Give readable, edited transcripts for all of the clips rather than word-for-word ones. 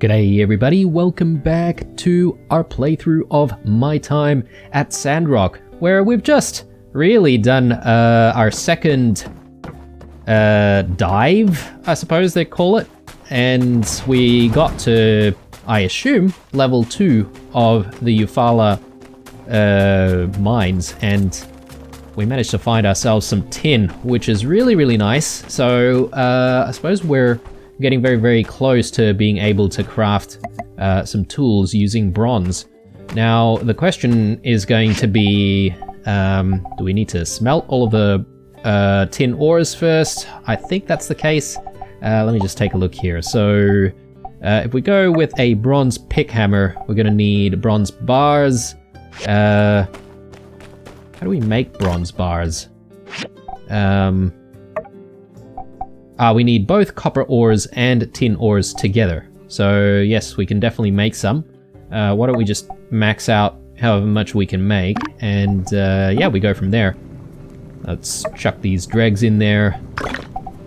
G'day everybody, welcome back to our playthrough of My Time at Sandrock, where we've just really done our second dive, I suppose they call it, and we got to, I assume, level 2 of the Eufaula mines, and we managed to find ourselves some tin, which is really nice. So I suppose we're getting very close to being able to craft some tools using bronze. Now the question is going to be, do we need to smelt all of the tin ores first? I think that's the case. Let me just take a look here. So if we go with a bronze pick hammer, we're going to need bronze bars. How do we make bronze bars? We need both copper ores and tin ores together. So yes, we can definitely make some. Why don't we just max out however much we can make, and yeah, we go from there. Let's chuck these dregs in there.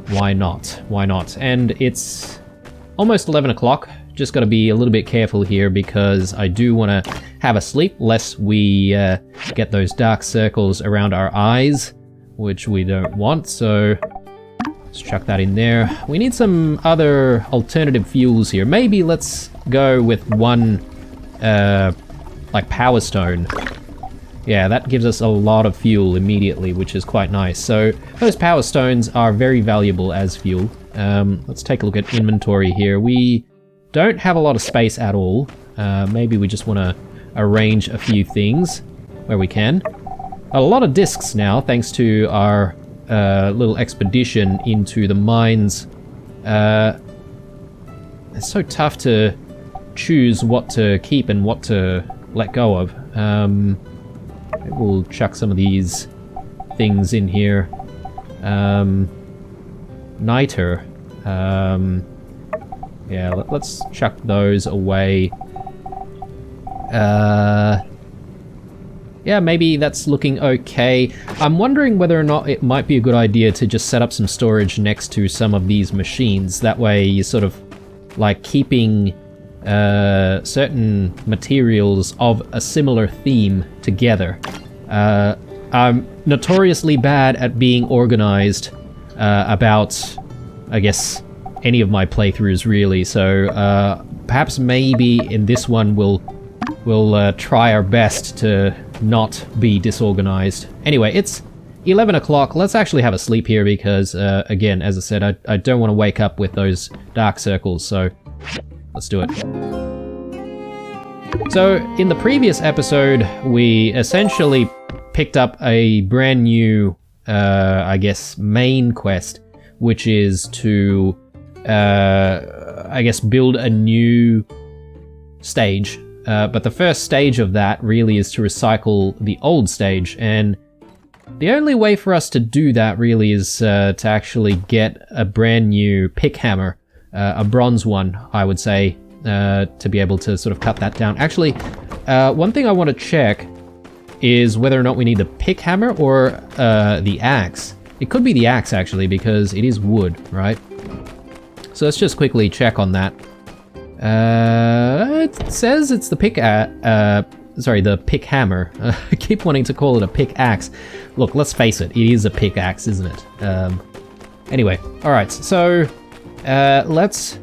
Why not? Why not? And it's almost 11 o'clock. Just got to be a little bit careful here because I do want to have a sleep lest we get those dark circles around our eyes, which we don't want. So let's chuck that in there. We need some other alternative fuels here. Maybe let's go with one, like power stone. Yeah, that gives us a lot of fuel immediately, which is quite nice. So those power stones are very valuable as fuel. Let's take a look at inventory here. We don't have a lot of space at all. Maybe we just want to arrange a few things where we can. A lot of discs now, thanks to our little expedition into the mines. It's so tough to choose what to keep and what to let go of. Maybe we'll chuck some of these things in here. Niter. Yeah, let's chuck those away. Yeah, maybe that's looking okay. I'm wondering whether or not it might be a good idea to just set up some storage next to some of these machines. That way you're sort of like keeping certain materials of a similar theme together. I'm notoriously bad at being organized about, I guess, any of my playthroughs really. So perhaps maybe in this one we'll try our best to not be disorganized. Anyway, it's 11 o'clock. Let's actually have a sleep here because, again, as I said, I don't want to wake up with those dark circles, so let's do it. So, in the previous episode, we essentially picked up a brand new, I guess, main quest, which is to, I guess, build a new stage. But the first stage of that really is to recycle the old stage, and the only way for us to do that really is to actually get a brand new pick hammer, a bronze one, I would say, to be able to sort of cut that down. Actually, one thing I want to check is whether or not we need the pick hammer or the axe. It could be the axe, actually, because it is wood, right? So let's just quickly check on that. It says it's the the pick hammer. I keep wanting to call it a pickaxe. Look, let's face it, it is a pickaxe, isn't it? Anyway, alright, so let's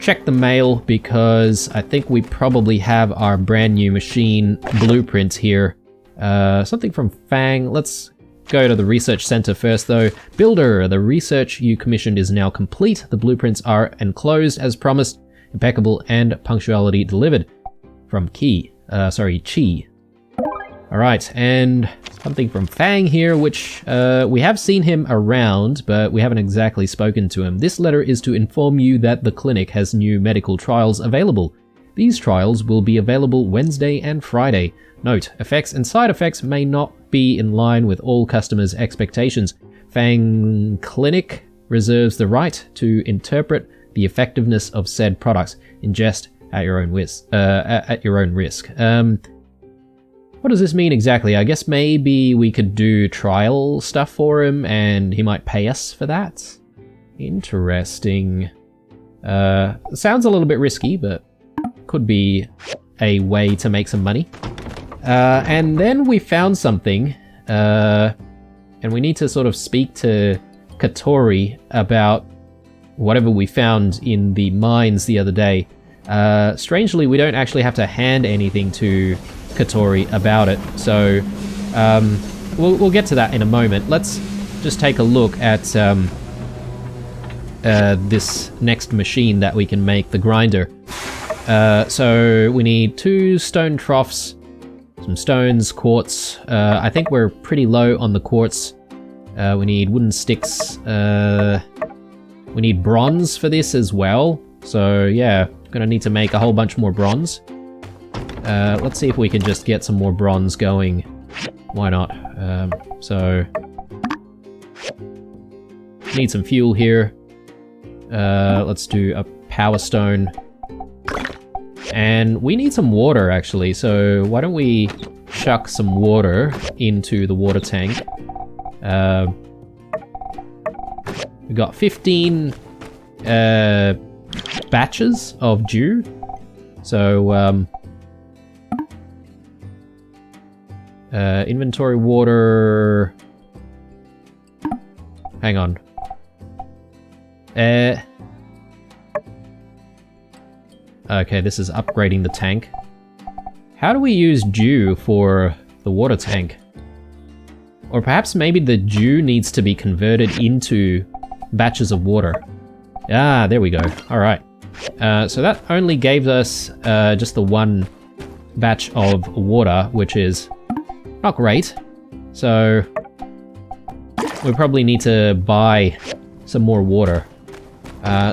check the mail because I think we probably have our brand new machine blueprints here. Something from Fang. Let's go to the research center first though. Builder, the research you commissioned is now complete. The blueprints are enclosed as promised. Impeccable and punctuality delivered. From Chi. Alright, and something from Fang here, which we have seen him around, but we haven't exactly spoken to him. This letter is to inform you that the clinic has new medical trials available. These trials will be available Wednesday and Friday. Note, effects and side effects may not be in line with all customers' expectations. Fang Clinic reserves the right to interpret the effectiveness of said products. Ingest at your own risk. What does this mean exactly? I guess maybe we could do trial stuff for him and he might pay us for that. Interesting. Sounds a little bit risky, but could be a way to make some money. And then we found something, and we need to sort of speak to Katori about whatever we found in the mines the other day. Strangely, we don't actually have to hand anything to Katori about it, so we'll get to that in a moment. Let's just take a look at this next machine that we can make, the grinder. So we need 2 stone troughs, some stones, quartz. I think we're pretty low on the quartz. We need wooden sticks. We need bronze for this as well. So yeah, gonna need to make a whole bunch more bronze. Let's see if we can just get some more bronze going. Why not? So need some fuel here. Let's do a power stone. And we need some water actually, so why don't we chuck some water into the water tank. We got 15 batches of dew. So inventory water. Hang on. Okay, this is upgrading the tank. How do we use dew for the water tank? Or perhaps maybe the dew needs to be converted into batches of water. Ah, there we go. Alright. So that only gave us just the 1 batch of water, which is not great. So we probably need to buy some more water.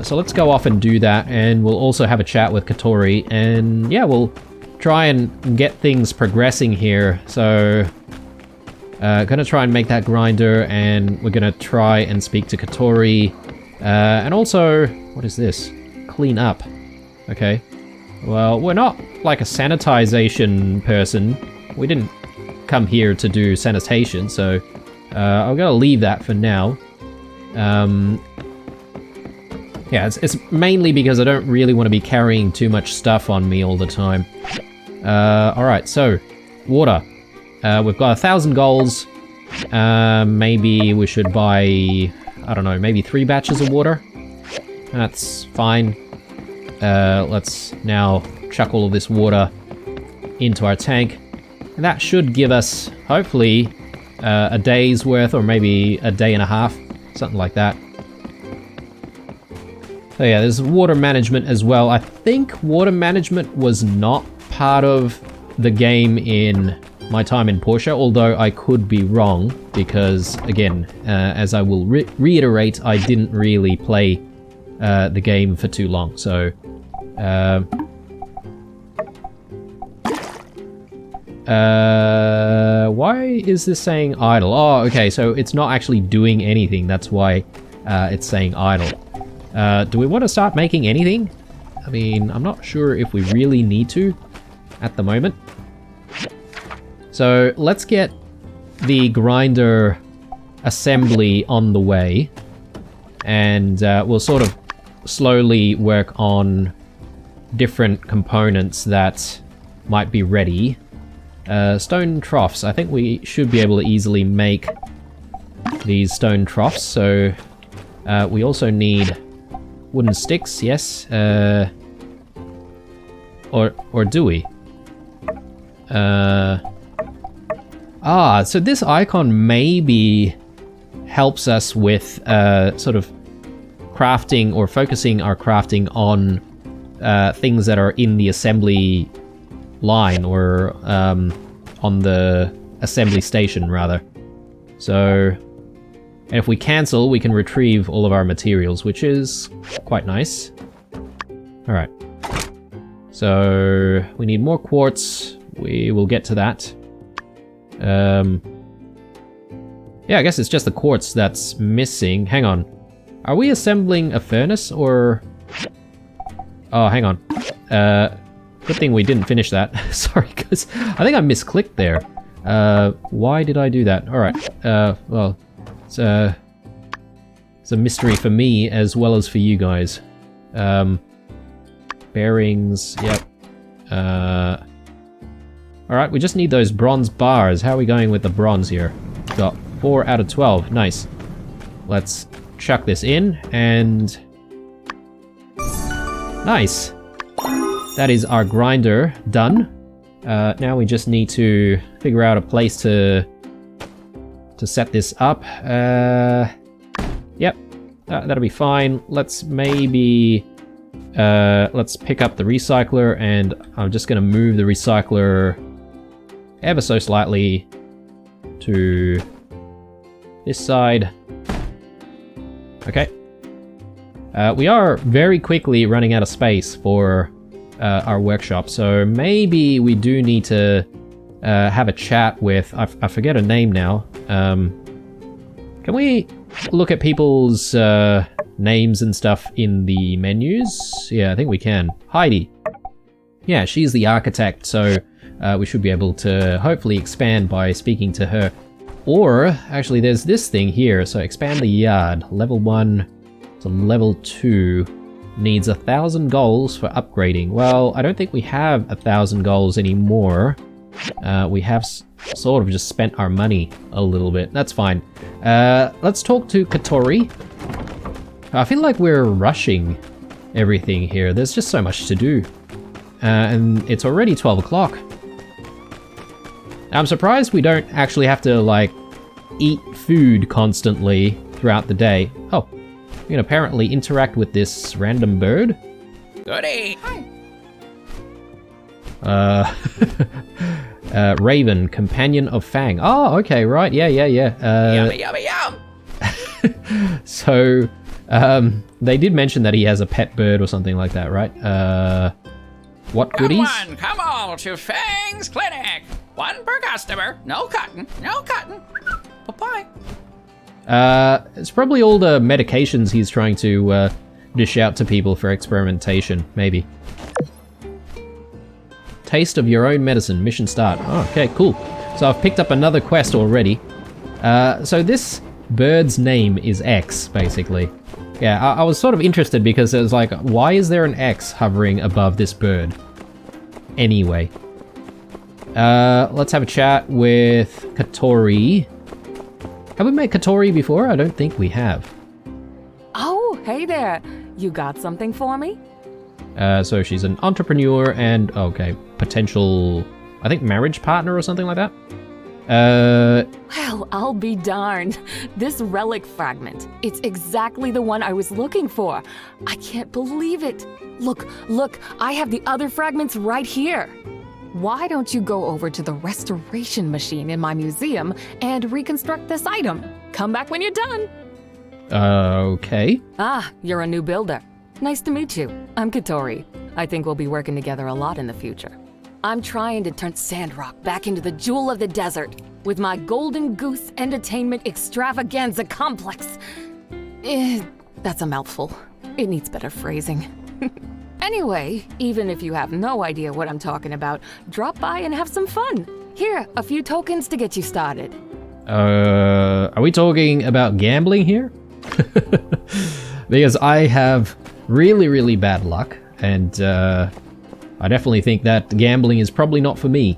So let's go off and do that, and we'll also have a chat with Katori, and yeah, we'll try and get things progressing here. So gonna try and make that grinder, and we're gonna try and speak to Katori, and also, what is this? Clean up. Okay. Well, we're not like a sanitization person. We didn't come here to do sanitation, so I'm gonna leave that for now. Yeah, it's mainly because I don't really want to be carrying too much stuff on me all the time. Alright, so, water. We've got 1,000 golds. Maybe we should buy, I don't know, maybe 3 batches of water. That's fine. Let's now chuck all of this water into our tank. And that should give us, hopefully, a day's worth, or maybe a day and a half, something like that. So yeah, there's water management as well. I think water management was not part of the game in my time in Porsche, although I could be wrong, because again, as I will reiterate, I didn't really play the game for too long, so... why is this saying idle? Oh, okay, so it's not actually doing anything, that's why it's saying idle. Do we want to start making anything? I mean, I'm not sure if we really need to at the moment. So let's get the grinder assembly on the way, and we'll sort of slowly work on different components that might be ready. Stone troughs. I think we should be able to easily make these stone troughs, so we also need wooden sticks, yes. Or do we? So this icon maybe helps us with sort of crafting, or focusing our crafting on things that are in the assembly line, or on the assembly station rather. So, and if we cancel, we can retrieve all of our materials, which is quite nice. Alright. So, we need more quartz. We will get to that. Yeah, I guess it's just the quartz that's missing. Hang on. Are we assembling a furnace, or... Oh, hang on. Good thing we didn't finish that. Sorry, guys. I think I misclicked there. Why did I do that? Alright. Well, it's a mystery for me as well as for you guys. Bearings, yep. Alright, we just need those bronze bars. How are we going with the bronze here? Got 4 out of 12. Nice. Let's chuck this in, and... Nice! That is our grinder done. Now we just need to figure out a place to set this up. Yep, that'll be fine. Let's maybe... let's pick up the recycler, and I'm just gonna move the recycler ever so slightly to this side. Okay. We are very quickly running out of space for our workshop, so maybe we do need to have a chat with... I forget her name now. Can we look at people's names and stuff in the menus? Yeah, I think we can. Heidi. Yeah, she's the architect, so we should be able to hopefully expand by speaking to her. Or, actually, there's this thing here. So expand the yard. Level 1 to level 2 needs 1,000 goals for upgrading. Well, I don't think we have 1,000 goals anymore. We have sort of just spent our money a little bit. That's fine. Let's talk to Katori. I feel like we're rushing everything here. There's just so much to do. And it's already 12 o'clock. I'm surprised we don't actually have to, like, eat food constantly throughout the day. Oh, you can apparently interact with this random bird. Goody! Hi. Raven, companion of Fang. Oh, okay, right, yeah. Yummy, yummy, yum! So, they did mention that he has a pet bird or something like that, right? What goodies? Come all to Fang's Clinic! 1 per customer, no cutting, no cutting. Bye-bye. It's probably all the medications he's trying to dish out to people for experimentation, maybe. Taste of your own medicine, mission start. Oh, okay, cool. So I've picked up another quest already. So this bird's name is X, basically. Yeah, I was sort of interested because it was like, why is there an X hovering above this bird? Anyway. Let's have a chat with Katori. Have we met Katori before? I don't think we have. Oh, hey there. You got something for me? So she's an entrepreneur and, okay, potential, I think, marriage partner or something like that? Well, I'll be darned. This relic fragment, it's exactly the one I was looking for. I can't believe it. Look, I have the other fragments right here. Why don't you go over to the restoration machine in my museum and reconstruct this item? Come back when you're done. Okay. Ah, you're a new builder. Nice to meet you. I'm Katori. I think we'll be working together a lot in the future. I'm trying to turn Sandrock back into the jewel of the desert with my Golden Goose Entertainment Extravaganza Complex. That's a mouthful. It needs better phrasing. Anyway, even if you have no idea what I'm talking about, drop by and have some fun. Here, a few tokens to get you started. Are we talking about gambling here? Because I have really bad luck, and I definitely think that gambling is probably not for me.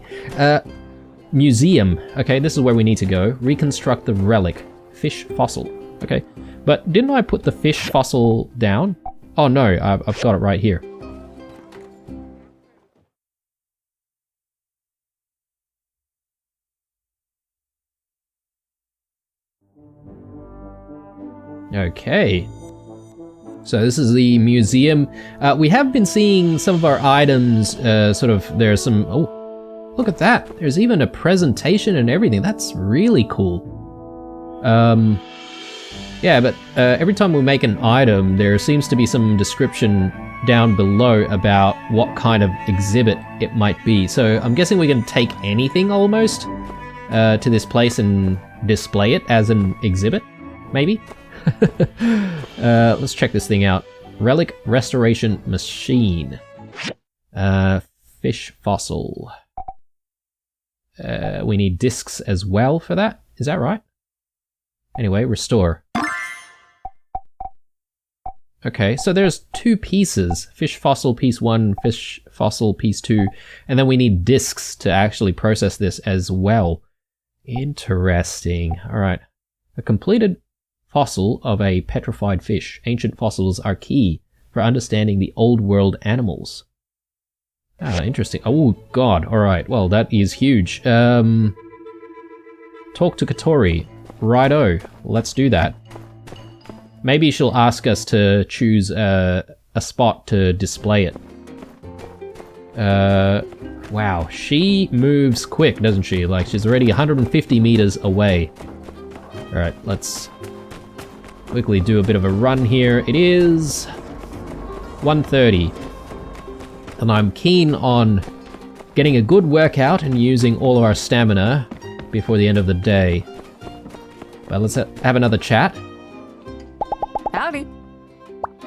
Museum. Okay, this is where we need to go. Reconstruct the relic. Fish fossil. Okay, but didn't I put the fish fossil down? Oh no, I've got it right here. Okay. So this is the museum. We have been seeing some of our items, there's some, oh, look at that. There's even a presentation and everything. That's really cool. Yeah, but every time we make an item, there seems to be some description down below about what kind of exhibit it might be. So I'm guessing we can take anything almost to this place and display it as an exhibit, maybe? Let's check this thing out. Relic restoration machine. Fish fossil. We need discs as well for that. Is that right? Anyway, restore. Okay, so there's 2 pieces. Fish fossil piece 1, fish fossil piece 2, and then we need discs to actually process this as well. Interesting. Alright. A completed fossil of a petrified fish. Ancient fossils are key for understanding the old world animals. Ah, interesting. Oh god, alright. Well, that is huge. Talk to Katori. Righto, let's do that. Maybe she'll ask us to choose a spot to display it. Wow, she moves quick, doesn't she? Like, she's already 150 meters away. Alright, let's quickly do a bit of a run here. It is 1:30. And I'm keen on getting a good workout and using all of our stamina before the end of the day. But let's have another chat. Howdy.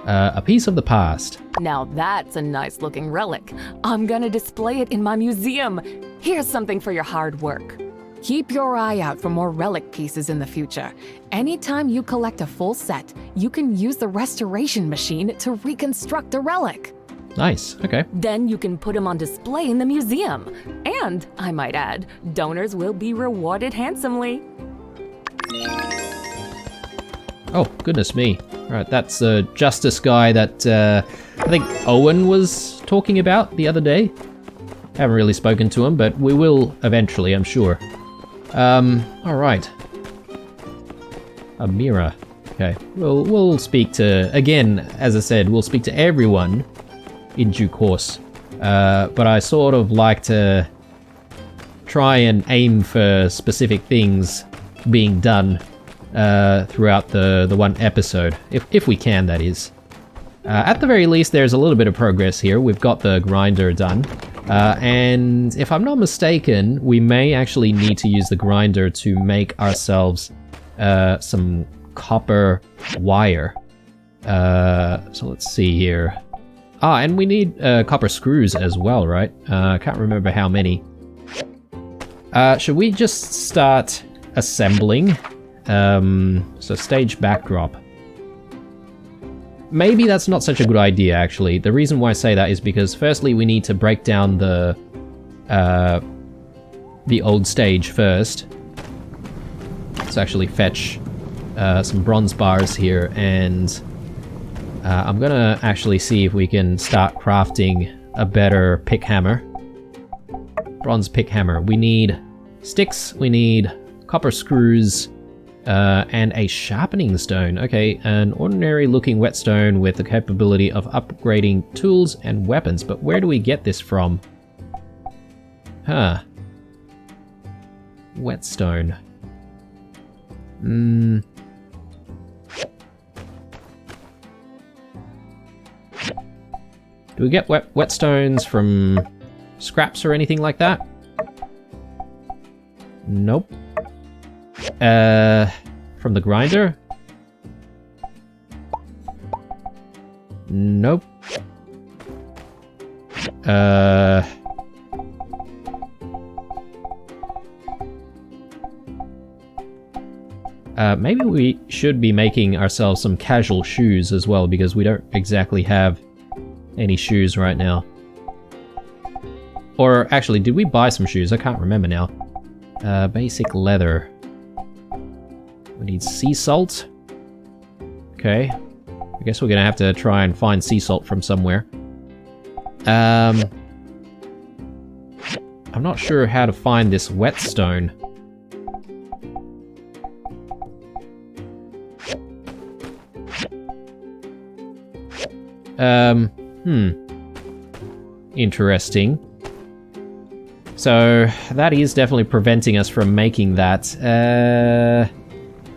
A piece of the past. Now that's a nice looking relic. I'm gonna display it in my museum. Here's something for your hard work. Keep your eye out for more relic pieces in the future. Anytime you collect a full set, you can use the restoration machine to reconstruct a relic. Nice, okay. Then you can put them on display in the museum. And, I might add, donors will be rewarded handsomely. Oh, goodness me. Alright, that's a justice guy that I think Owen was talking about the other day. Haven't really spoken to him, but we will eventually, I'm sure. Alright. A mirror. Okay, we'll speak to, again, as I said, we'll speak to everyone in due course. But I sort of like to try and aim for specific things being done throughout the one episode, if we can, that is. At the very least, there's a little bit of progress here. We've got the grinder done, and if I'm not mistaken, we may actually need to use the grinder to make ourselves some copper wire. So let's see here. Ah, and we need copper screws as well, right? I can't remember how many. Should we just start assembling? So stage backdrop. Maybe that's not such a good idea, actually. The reason why I say that is because firstly we need to break down the old stage first. Let's actually fetch some bronze bars here, and I'm gonna actually see if we can start crafting a better pick hammer. Bronze pick hammer. We need sticks, we need copper screws, and a sharpening stone. Okay, an ordinary looking whetstone with the capability of upgrading tools and weapons. But where do we get this from? Huh. Whetstone. Do we get whetstones from scraps or anything like that? Nope. From the grinder? Nope. Maybe we should be making ourselves some casual shoes as well, because we don't exactly have any shoes right now. Or actually, did we buy some shoes? I can't remember now. Basic leather. We need sea salt. Okay. I guess we're gonna have to try and find sea salt from somewhere. I'm not sure how to find this whetstone. Interesting. So, that is definitely preventing us from making that. I'm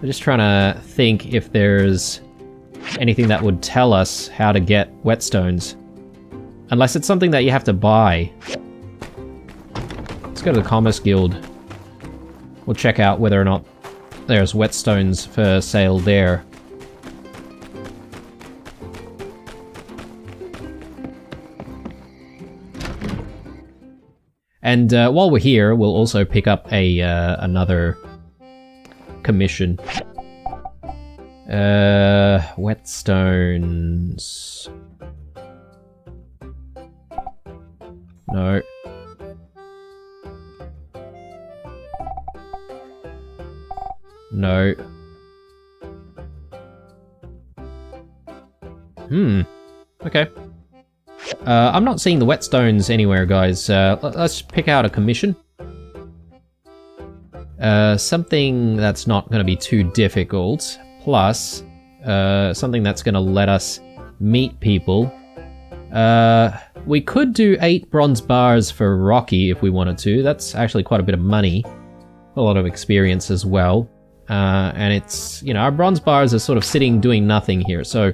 just trying to think if there's anything that would tell us how to get whetstones. Unless it's something that you have to buy. Let's go to the Commerce Guild. We'll check out whether or not there's whetstones for sale there. And while we're here, we'll also pick up a another commission. Whetstones. No. No. Okay. I'm not seeing the whetstones anywhere, guys. Let's pick out a commission. Something that's not going to be too difficult. Plus, something that's going to let us meet people. We could do 8 bronze bars for Rocky if we wanted to. That's actually quite a bit of money. A lot of experience as well. And it's, you know, our bronze bars are sort of sitting doing nothing here. So,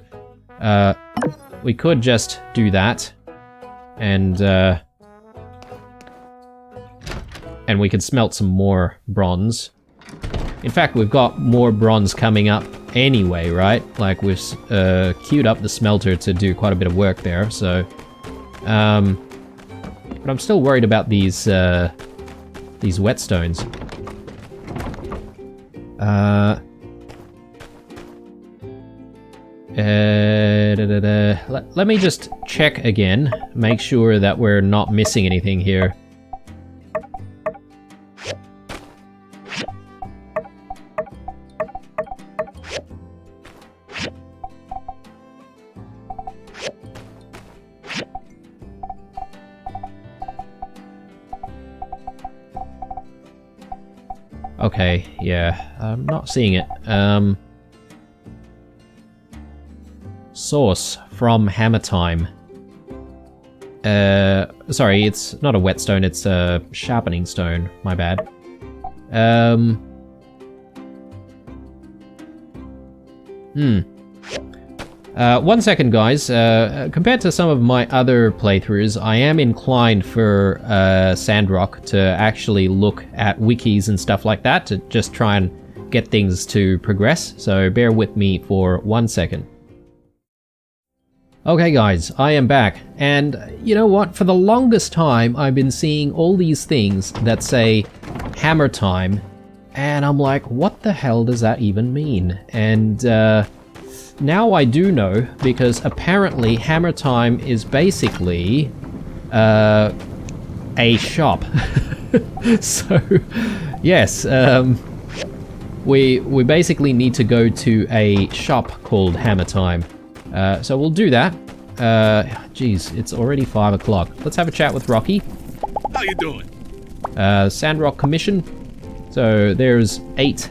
we could just do that. And we can smelt some more bronze. In fact, we've got more bronze coming up anyway, right? Like, we've queued up the smelter to do quite a bit of work there, so... but I'm still worried about these whetstones. Let me just check again, make sure that we're not missing anything here. Okay, yeah, I'm not seeing it. Source from Hammertime. Sorry, it's not a whetstone, it's a sharpening stone. My bad. One second, guys. Compared to some of my other playthroughs, I am inclined for Sandrock to actually look at wikis and stuff like that to just try and get things to progress, so bear with me for 1 second. Okay guys, I am back, and you know what? For the longest time, I've been seeing all these things that say Hammertime, and I'm like, what the hell does that even mean? And now I do know, because apparently Hammertime is basically a shop. So, yes, we basically need to go to a shop called Hammertime. So we'll do that. Geez, it's already 5 o'clock. Let's have a chat with Rocky. How you doing? Sandrock commission. So there's 8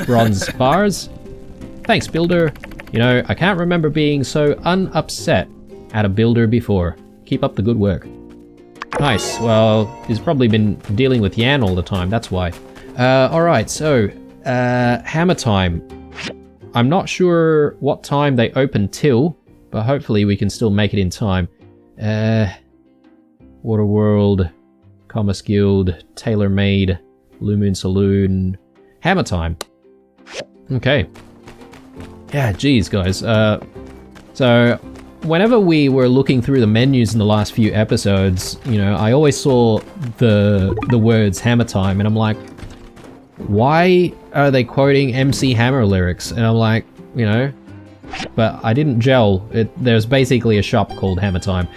bronze bars. Thanks, builder. You know, I can't remember being so unupset at a builder before. Keep up the good work. Nice. Well, he's probably been dealing with Yan all the time, that's why. Alright, so, Hammertime. I'm not sure what time they open till, but hopefully we can still make it in time. Waterworld, Commerce Guild, Tailor Made, Blue Moon Saloon, Hammertime. Okay. Yeah, geez, guys. So, whenever we were looking through the menus in the last few episodes, you know, I always saw the words Hammertime, and I'm like, why are they quoting MC Hammer lyrics? And I'm like, you know, but I didn't gel. There's basically a shop called Hammertime.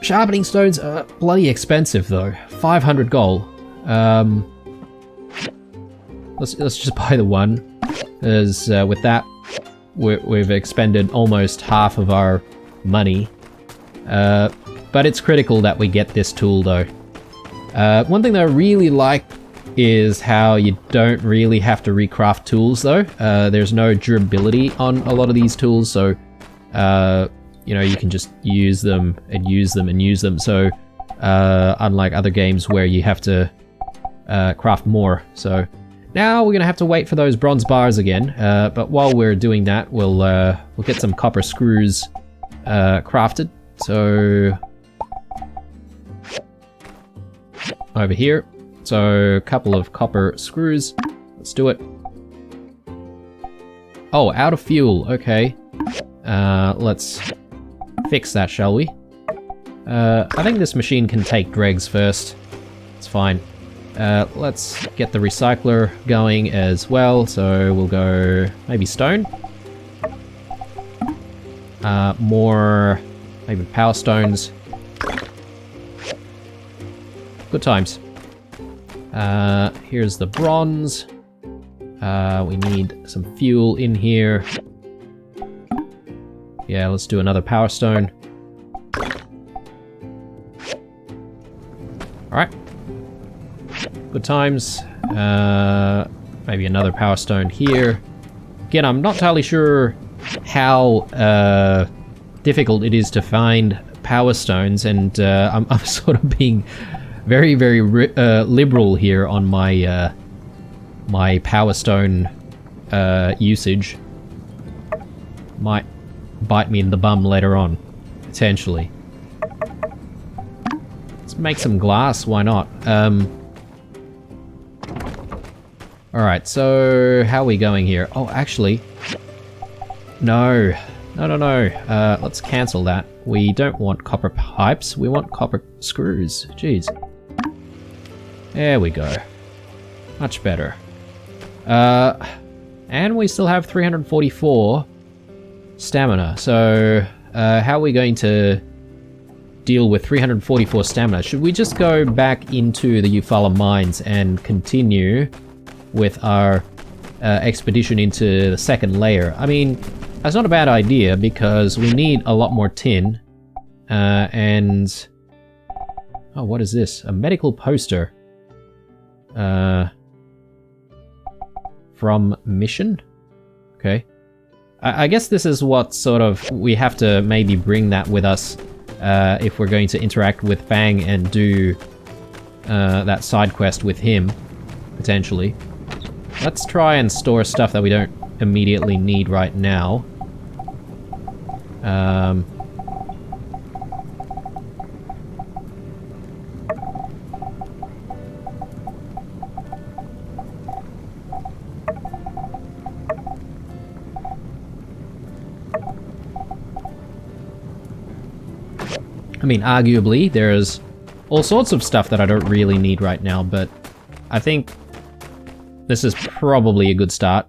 Sharpening stones are bloody expensive though. 500 gold. Let's just buy the one. As with that, we've expended almost half of our money. But it's critical that we get this tool though. One thing that I really like is how you don't really have to recraft tools though. There's no durability on a lot of these tools, so you know, you can just use them and use them and use them. So unlike other games where you have to craft more. So now we're gonna have to wait for those bronze bars again. But while we're doing that, we'll get some copper screws crafted. So over here. So, a couple of copper screws. Let's do it. Oh, out of fuel. Okay. Let's fix that, shall we? I think this machine can take dregs first. It's fine. Let's get the recycler going as well. So we'll go maybe stone. More maybe power stones. Good times. Here's the bronze. We need some fuel in here. Yeah, let's do another power stone. Alright. Good times. Maybe another power stone here. Again, I'm not entirely sure how difficult it is to find power stones, and I'm sort of being very, very liberal here on my my power stone usage. Might bite me in the bum later on, potentially. Let's make some glass, why not? Alright, so how are we going here? Oh, actually, no. Let's cancel that. We don't want copper pipes, we want copper screws. Jeez. There we go. Much better. And we still have 344 stamina. So, how are we going to deal with 344 stamina? Should we just go back into the Eufaula mines and continue with our expedition into the second layer? I mean, that's not a bad idea because we need a lot more tin. And... oh, what is this? A medical poster. From mission? Okay. I guess this is what sort of... we have to maybe bring that with us if we're going to interact with Fang and do that side quest with him, potentially. Let's try and store stuff that we don't immediately need right now. I mean, arguably, there's all sorts of stuff that I don't really need right now, but I think this is probably a good start.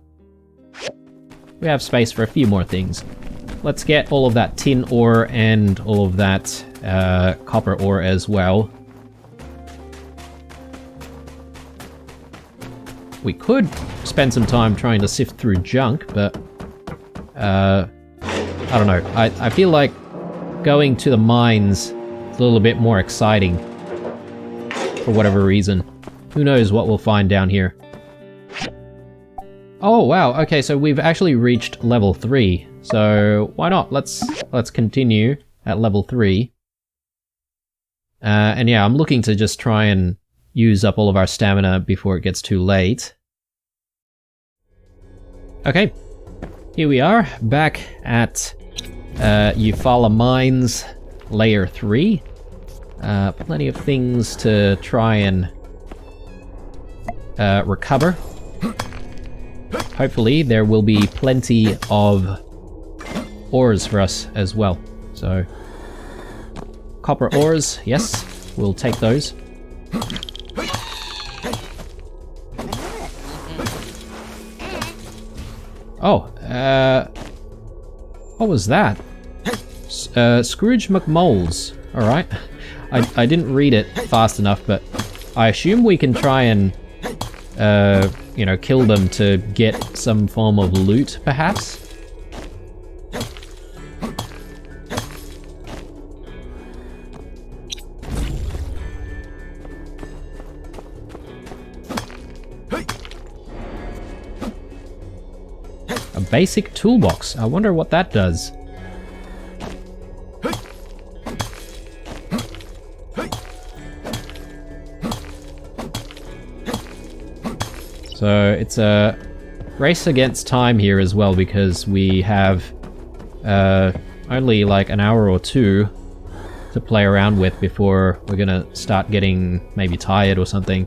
We have space for a few more things. Let's get all of that tin ore and all of that copper ore as well. We could spend some time trying to sift through junk, but I don't know. I feel like going to the mines is a little bit more exciting for whatever reason. Who knows what we'll find down here. Oh wow, okay, so we've actually reached level 3. So why not? Let's continue at level 3. And yeah, I'm looking to just try and use up all of our stamina before it gets too late. Okay, here we are, back at Eufaula Mines, Layer 3. Plenty of things to try and recover. Hopefully there will be plenty of ores for us as well. So, copper ores, yes, we'll take those. Oh, what was that? Scrooge McMoles. Alright. I didn't read it fast enough, but I assume we can try and, you know, kill them to get some form of loot, perhaps? A basic toolbox. I wonder what that does. So it's a race against time here as well, because we have only like an hour or two to play around with before we're gonna start getting maybe tired or something.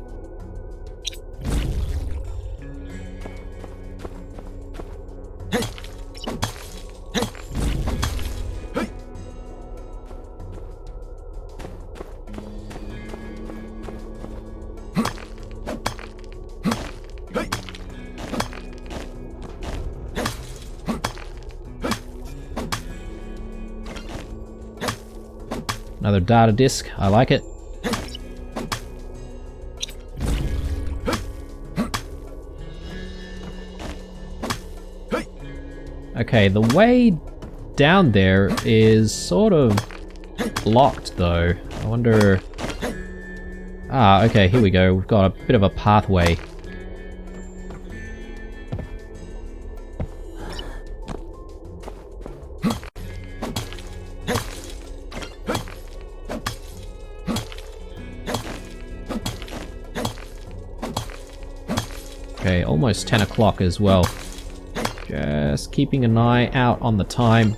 Another data disk. I like it. Okay, the way down there is sort of blocked though. I wonder... Ah, okay, here we go. We've got a bit of a pathway. Okay, almost 10 o'clock as well. Just keeping an eye out on the time.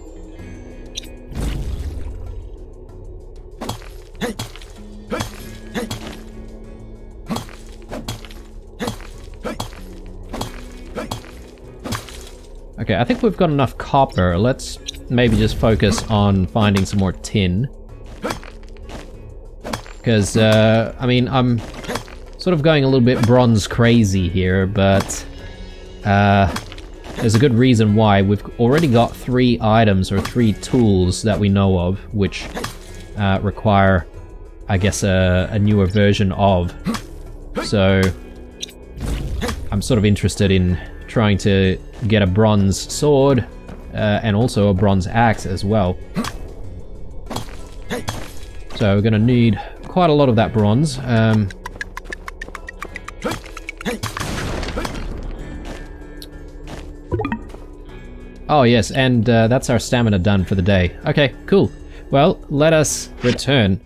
Okay, I think we've got enough copper. Let's maybe just focus on finding some more tin. Because, I mean, I'm sort of going a little bit bronze crazy here, but there's a good reason why. We've already got 3 items or 3 tools that we know of, which require, I guess, a newer version of. So I'm sort of interested in trying to get a bronze sword and also a bronze axe as well. So we're gonna need quite a lot of that bronze. Oh yes, and that's our stamina done for the day. Okay, cool. Well, let us return.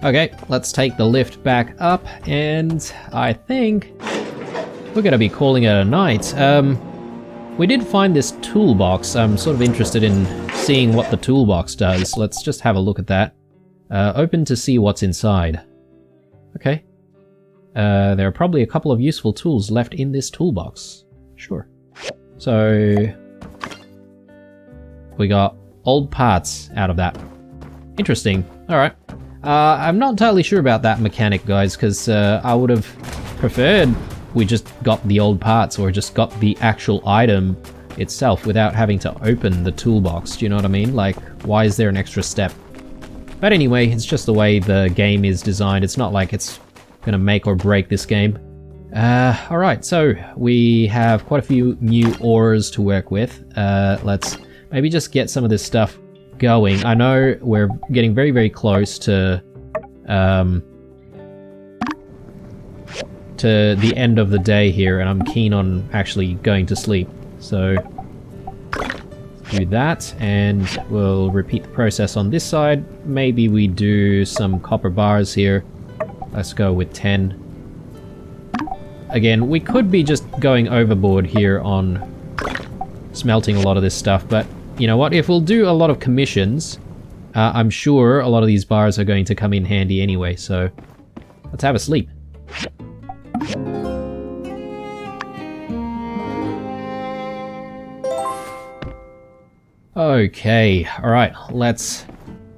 Okay, let's take the lift back up, and I think we're gonna be calling it a night. We did find this toolbox. I'm sort of interested in seeing what the toolbox does. Let's just have a look at that. Open to see what's inside. Okay. There are probably a couple of useful tools left in this toolbox. Sure. So we got old parts out of that. Interesting. Alright. I'm not entirely sure about that mechanic, guys, because I would have preferred we just got the old parts or just got the actual item itself without having to open the toolbox. Do you know what I mean? Like, why is there an extra step? But anyway, it's just the way the game is designed. It's not like it's gonna make or break this game. Alright, so we have quite a few new ores to work with. Let's maybe just get some of this stuff going. I know we're getting very, very close to the end of the day here, and I'm keen on actually going to sleep. So do that, and we'll repeat the process on this side. Maybe we do some copper bars here. Let's go with 10. Again, we could be just going overboard here on smelting a lot of this stuff, but you know what? If we'll do a lot of commissions, I'm sure a lot of these bars are going to come in handy anyway, so let's have a sleep. Okay, alright, let's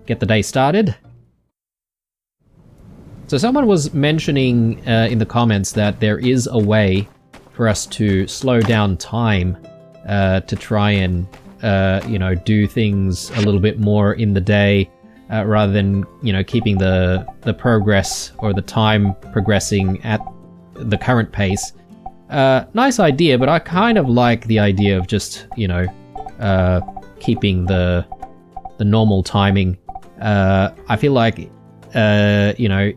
get the day started. So someone was mentioning in the comments that there is a way for us to slow down time to try and, you know, do things a little bit more in the day rather than, you know, keeping the progress or the time progressing at the current pace. Nice idea, but I kind of like the idea of just, you know, keeping the normal timing. I feel like, you know,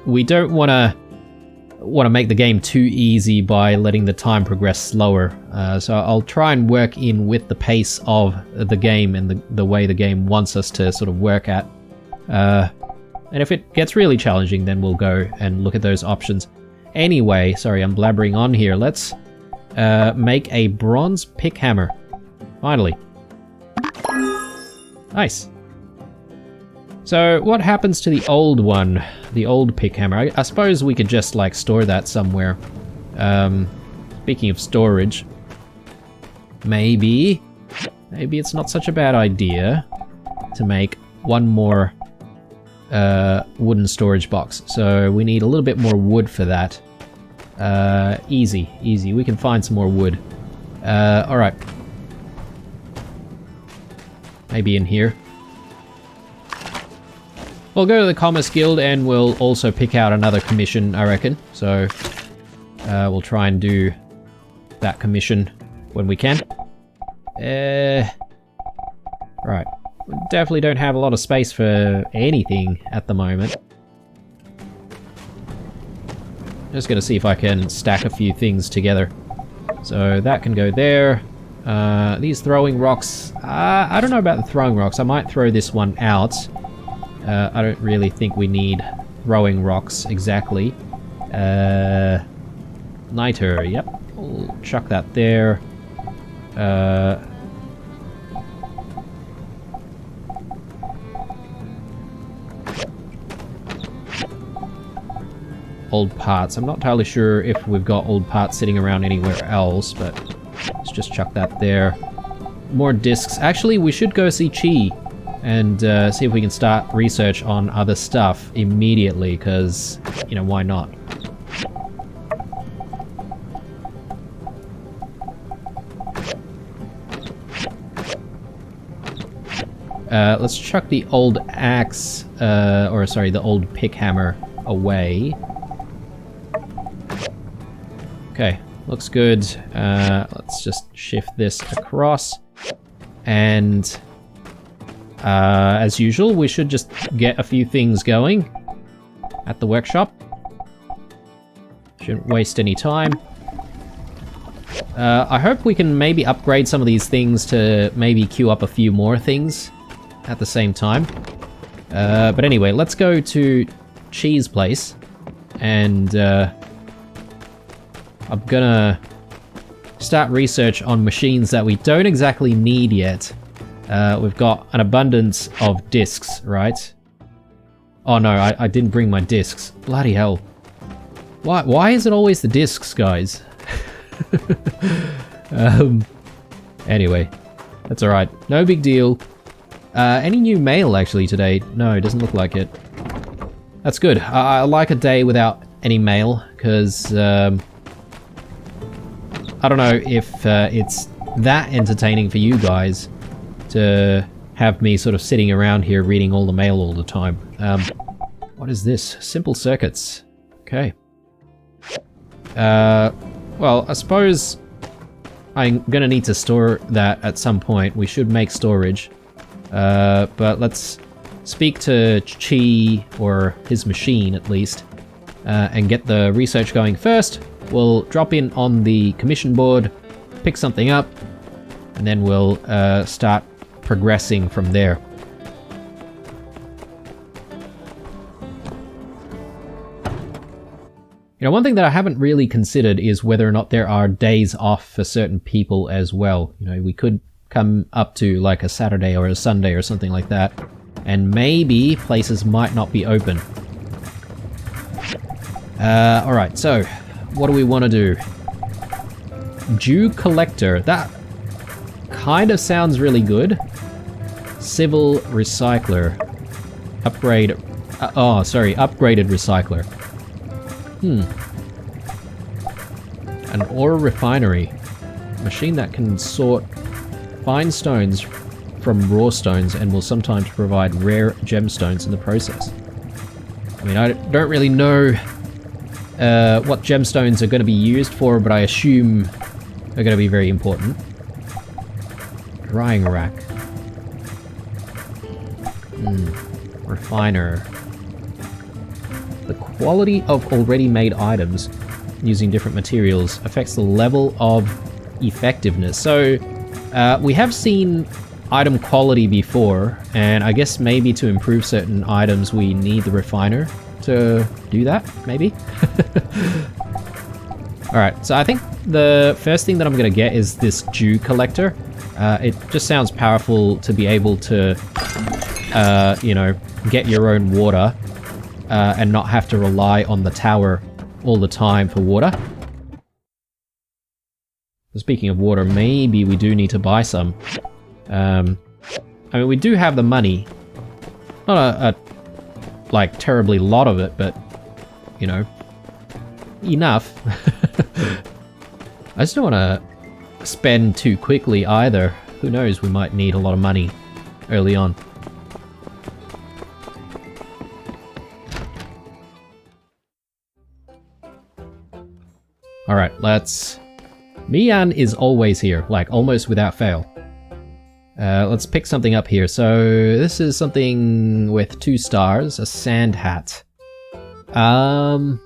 we don't want to make the game too easy by letting the time progress slower. So I'll try and work in with the pace of the game and the way the game wants us to sort of work at. And if it gets really challenging, then we'll go and look at those options. Anyway, sorry, I'm blabbering on here. Let's make a bronze pick hammer. Finally. Nice. So what happens to the old one, the old pick hammer? I suppose we could just like store that somewhere. Speaking of storage, maybe it's not such a bad idea to make one more wooden storage box. So we need a little bit more wood for that. Easy. We can find some more wood. All right. Maybe in here. We'll go to the Commerce Guild and we'll also pick out another commission, I reckon. So we'll try and do that commission when we can. Right. We definitely don't have a lot of space for anything at the moment. Just gonna see if I can stack a few things together. So that can go there. These throwing rocks, I don't know about the throwing rocks. I might throw this one out. I don't really think we need throwing rocks exactly. Niter, yep. We'll chuck that there. Old parts. I'm not entirely sure if we've got old parts sitting around anywhere else, but let's just chuck that there. More discs. Actually, we should go see Chi and see if we can start research on other stuff immediately, because, you know, why not? Let's chuck the old axe, or sorry, the old pick hammer away. Okay, looks good. Let's just shift this across. And as usual, we should just get a few things going at the workshop. Shouldn't waste any time. I hope we can maybe upgrade some of these things to maybe queue up a few more things at the same time. But anyway, let's go to Chi's place, and I'm gonna start research on machines that we don't exactly need yet. We've got an abundance of discs, right? Oh no, I didn't bring my discs. Bloody hell. Why is it always the discs, guys? Anyway, that's alright. No big deal. Any new mail actually today? No, it doesn't look like it. That's good. I like a day without any mail, because I don't know if it's that entertaining for you guys to have me sort of sitting around here reading all the mail all the time. What is this? Simple circuits. Okay. Well, I suppose I'm gonna need to store that at some point. We should make storage. But let's speak to Chi, or his machine at least, and get the research going first. We'll drop in on the commission board, pick something up, and then we'll start progressing from there. You know, one thing that I haven't really considered is whether or not there are days off for certain people as well. You know, we could come up to like a Saturday or a Sunday or something like that, and maybe places might not be open. Alright, so what do we want to do? Jew Collector. That kind of sounds really good. Civil Recycler. Upgrade. Upgraded Recycler. An ore refinery. Machine that can sort fine stones from raw stones and will sometimes provide rare gemstones in the process. I mean, I don't really know what gemstones are going to be used for, but I assume they're going to be very important. Drying rack. Refiner. The quality of already made items using different materials affects the level of effectiveness. So we have seen item quality before, and I guess maybe to improve certain items we need the refiner to do that, maybe? Alright, so I think the first thing that I'm going to get is this Jew Collector. It just sounds powerful to be able to, you know, get your own water and not have to rely on the tower all the time for water. Speaking of water, maybe we do need to buy some. I mean, we do have the money. Not a like, terribly lot of it, but, you know, enough. I just don't want to spend too quickly either. Who knows, we might need a lot of money early on. Alright, let's... Mian is always here, like almost without fail. Let's pick something up here. So this is something with 2 stars, a sand hat. I'm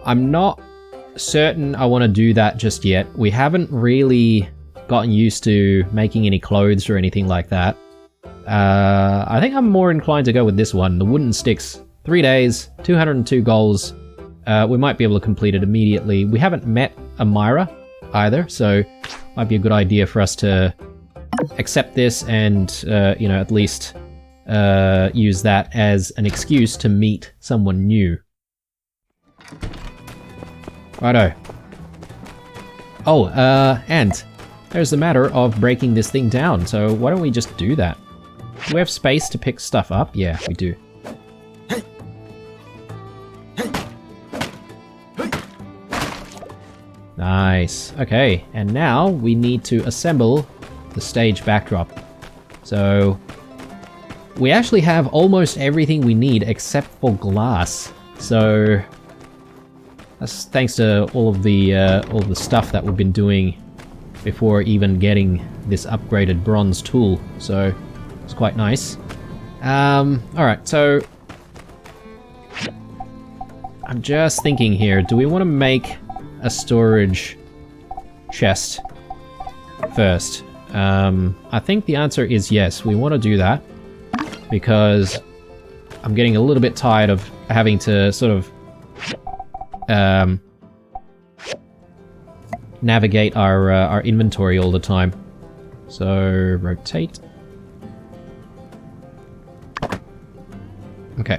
not certain I want to do that just yet. We haven't really gotten used to making any clothes or anything like that. I think I'm more inclined to go with this one, the wooden sticks. 3 days, 202 goals. We might be able to complete it immediately. We haven't met Amira either, so might be a good idea for us to accept this and, you know, at least use that as an excuse to meet someone new. Righto. Oh, and there's the matter of breaking this thing down, so why don't we just do that? Do we have space to pick stuff up? Yeah, we do. Nice. Okay, and now we need to assemble the stage backdrop. So we actually have almost everything we need except for glass. So that's thanks to all the stuff that we've been doing before even getting this upgraded bronze tool. So it's quite nice. Alright, so I'm just thinking here, do we want to make a storage chest first? I think the answer is yes, we want to do that because I'm getting a little bit tired of having to sort of navigate our inventory all the time. So rotate. Okay.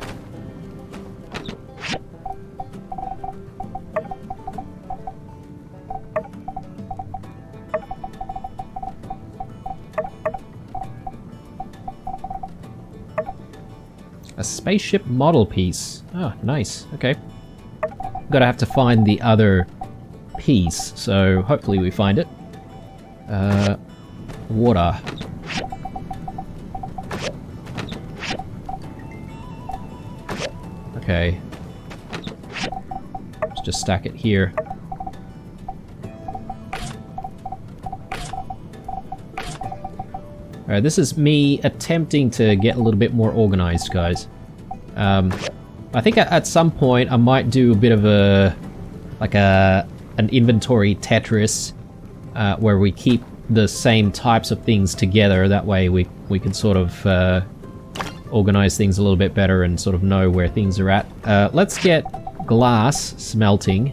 A spaceship model piece. Oh, nice. Okay. Gotta have to find the other piece, so hopefully we find it. Water. Okay. Let's just stack it here. Alright, this is me attempting to get a little bit more organized, guys. I think at some point I might do a bit of a... like an inventory Tetris, where we keep the same types of things together. That way we can sort of organize things a little bit better and sort of know where things are at. Let's get glass smelting.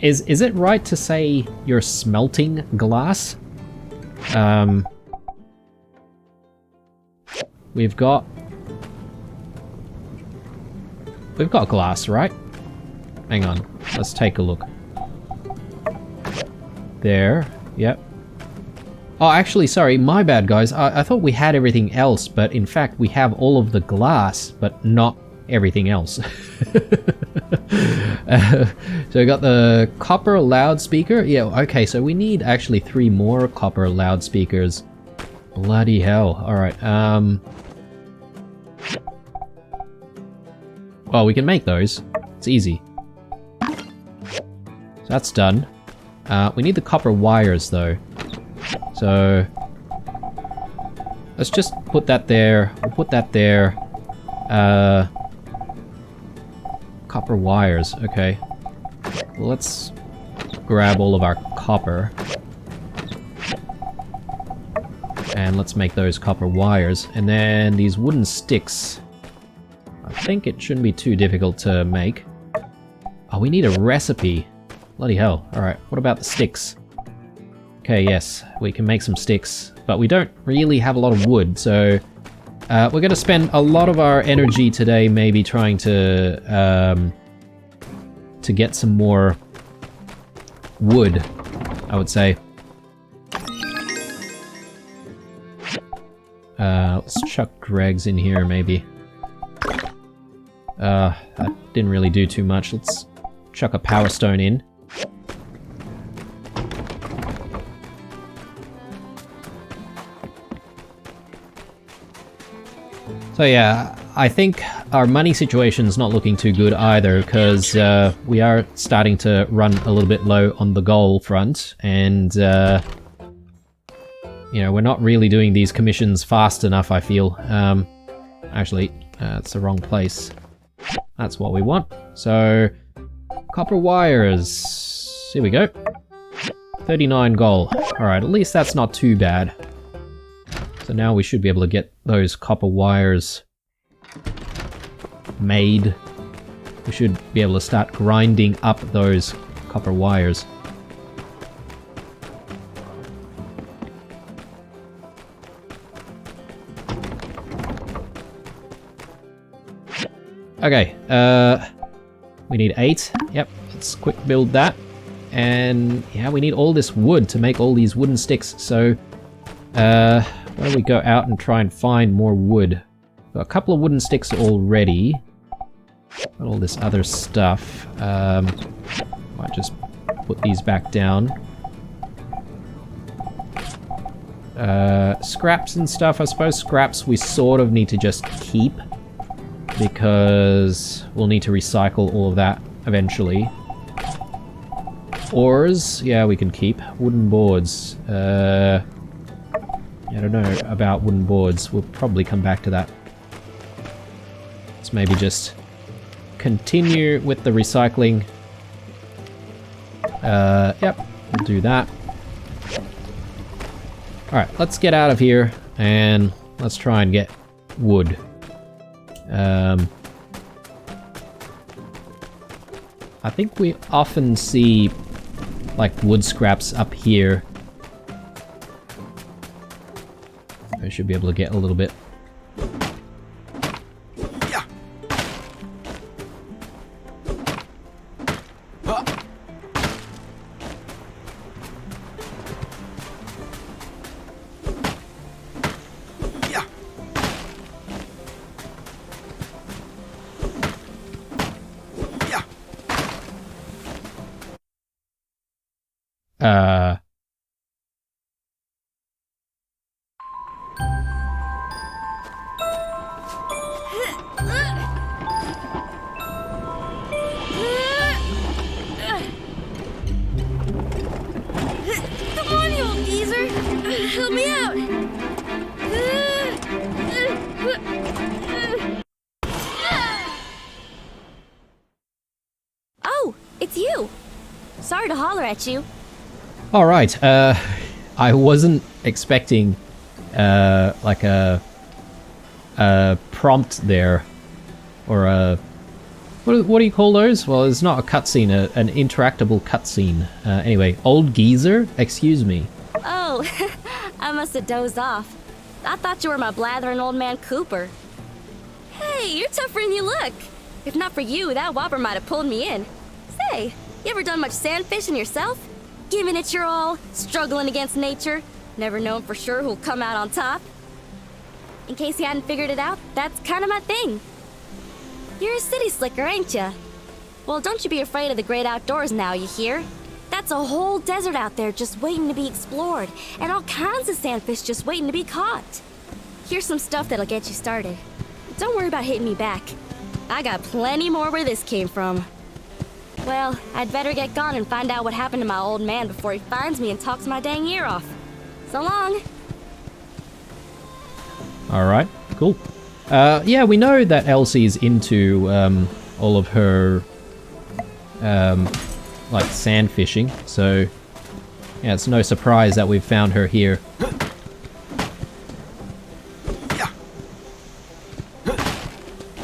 Is it right to say you're smelting glass? We've got glass, right? Hang on, let's take a look. There, yep. Oh, actually, sorry, my bad, guys. I thought we had everything else, but in fact we have all of the glass, but not everything else. So we got the copper loudspeaker. Yeah, okay, so we need actually 3 more copper loudspeakers. Bloody hell. Alright, well, we can make those. It's easy. So that's done. We need the copper wires, though. So let's just put that there. We'll put that there. Copper wires, okay. Well, let's grab all of our copper. And let's make those copper wires. And then these wooden sticks. I think it shouldn't be too difficult to make. Oh, we need a recipe. Bloody hell. Alright, what about the sticks? Okay, yes, we can make some sticks. But we don't really have a lot of wood, so... we're going to spend a lot of our energy today maybe trying to get some more wood, I would say. Let's chuck dregs in here, maybe. That didn't really do too much. Let's chuck a power stone in. So yeah, I think our money situation's not looking too good either, because we are starting to run a little bit low on the goal front, and you know, we're not really doing these commissions fast enough, I feel. Actually, it's the wrong place. That's what we want. So, copper wires. Here we go. 39 gold. Alright, at least that's not too bad. So now we should be able to get those copper wires made. We should be able to start grinding up those copper wires. Okay, we need 8. Yep, let's quick build that. And yeah, we need all this wood to make all these wooden sticks. So, why don't we go out and try and find more wood? Got a couple of wooden sticks already. Got all this other stuff. Might just put these back down. Scraps and stuff. I suppose scraps we sort of need to just keep, because we'll need to recycle all of that eventually. Ores, yeah, we can keep. Wooden boards. I don't know about wooden boards. We'll probably come back to that. Let's maybe just continue with the recycling. Yep, we'll do that. Alright, let's get out of here and let's try and get wood. I think we often see like wood scraps up here. I should be able to get a little bit. Yeah. Come on, you old geezer! Help me out! Oh, it's you! Sorry to holler at you. Alright, I wasn't expecting like a prompt there, or a what do you call those? Well, it's not a cutscene, an interactable cutscene. Anyway, old geezer, excuse me. Oh, I must have dozed off. I thought you were my blathering old man Cooper. Hey, you're tougher than you look. If not for you, that whopper might have pulled me in. Say, you ever done much sand fishing yourself? Giving it your all, struggling against nature, never known for sure who'll come out on top. In case you hadn't figured it out, that's kind of my thing. You're a city slicker, ain't ya? Well, don't you be afraid of the great outdoors now, you hear? That's a whole desert out there just waiting to be explored, and all kinds of sandfish just waiting to be caught. Here's some stuff that'll get you started. Don't worry about hitting me back. I got plenty more where this came from. Well, I'd better get gone and find out what happened to my old man before he finds me and talks my dang ear off. So long. Alright, cool. Yeah, we know that Elsie's into all of her like sand fishing, so yeah, it's no surprise that we've found her here.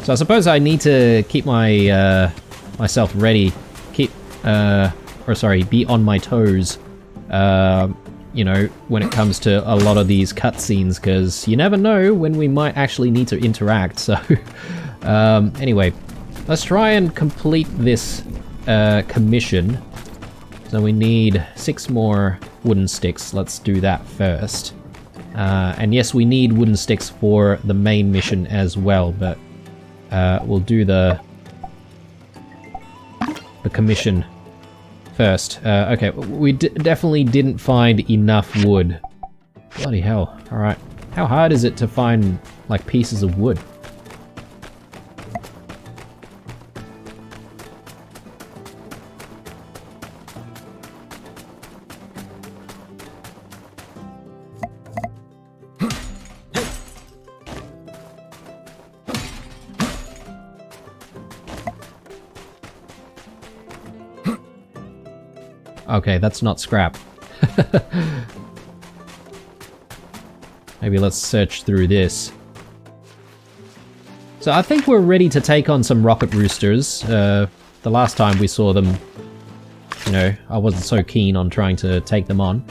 So I suppose I need to keep my myself ready, be on my toes, you know, when it comes to a lot of these cutscenes, because you never know when we might actually need to interact. So anyway, let's try and complete this commission. So we need 6 more wooden sticks. Let's do that first. And yes, we need wooden sticks for the main mission as well, but we'll do the commission first. Okay, we definitely didn't find enough wood. Bloody hell. Alright. How hard is it to find, like, pieces of wood? Okay, that's not scrap. Maybe let's search through this. So I think we're ready to take on some rocket roosters. The last time we saw them, you know, I wasn't so keen on trying to take them on.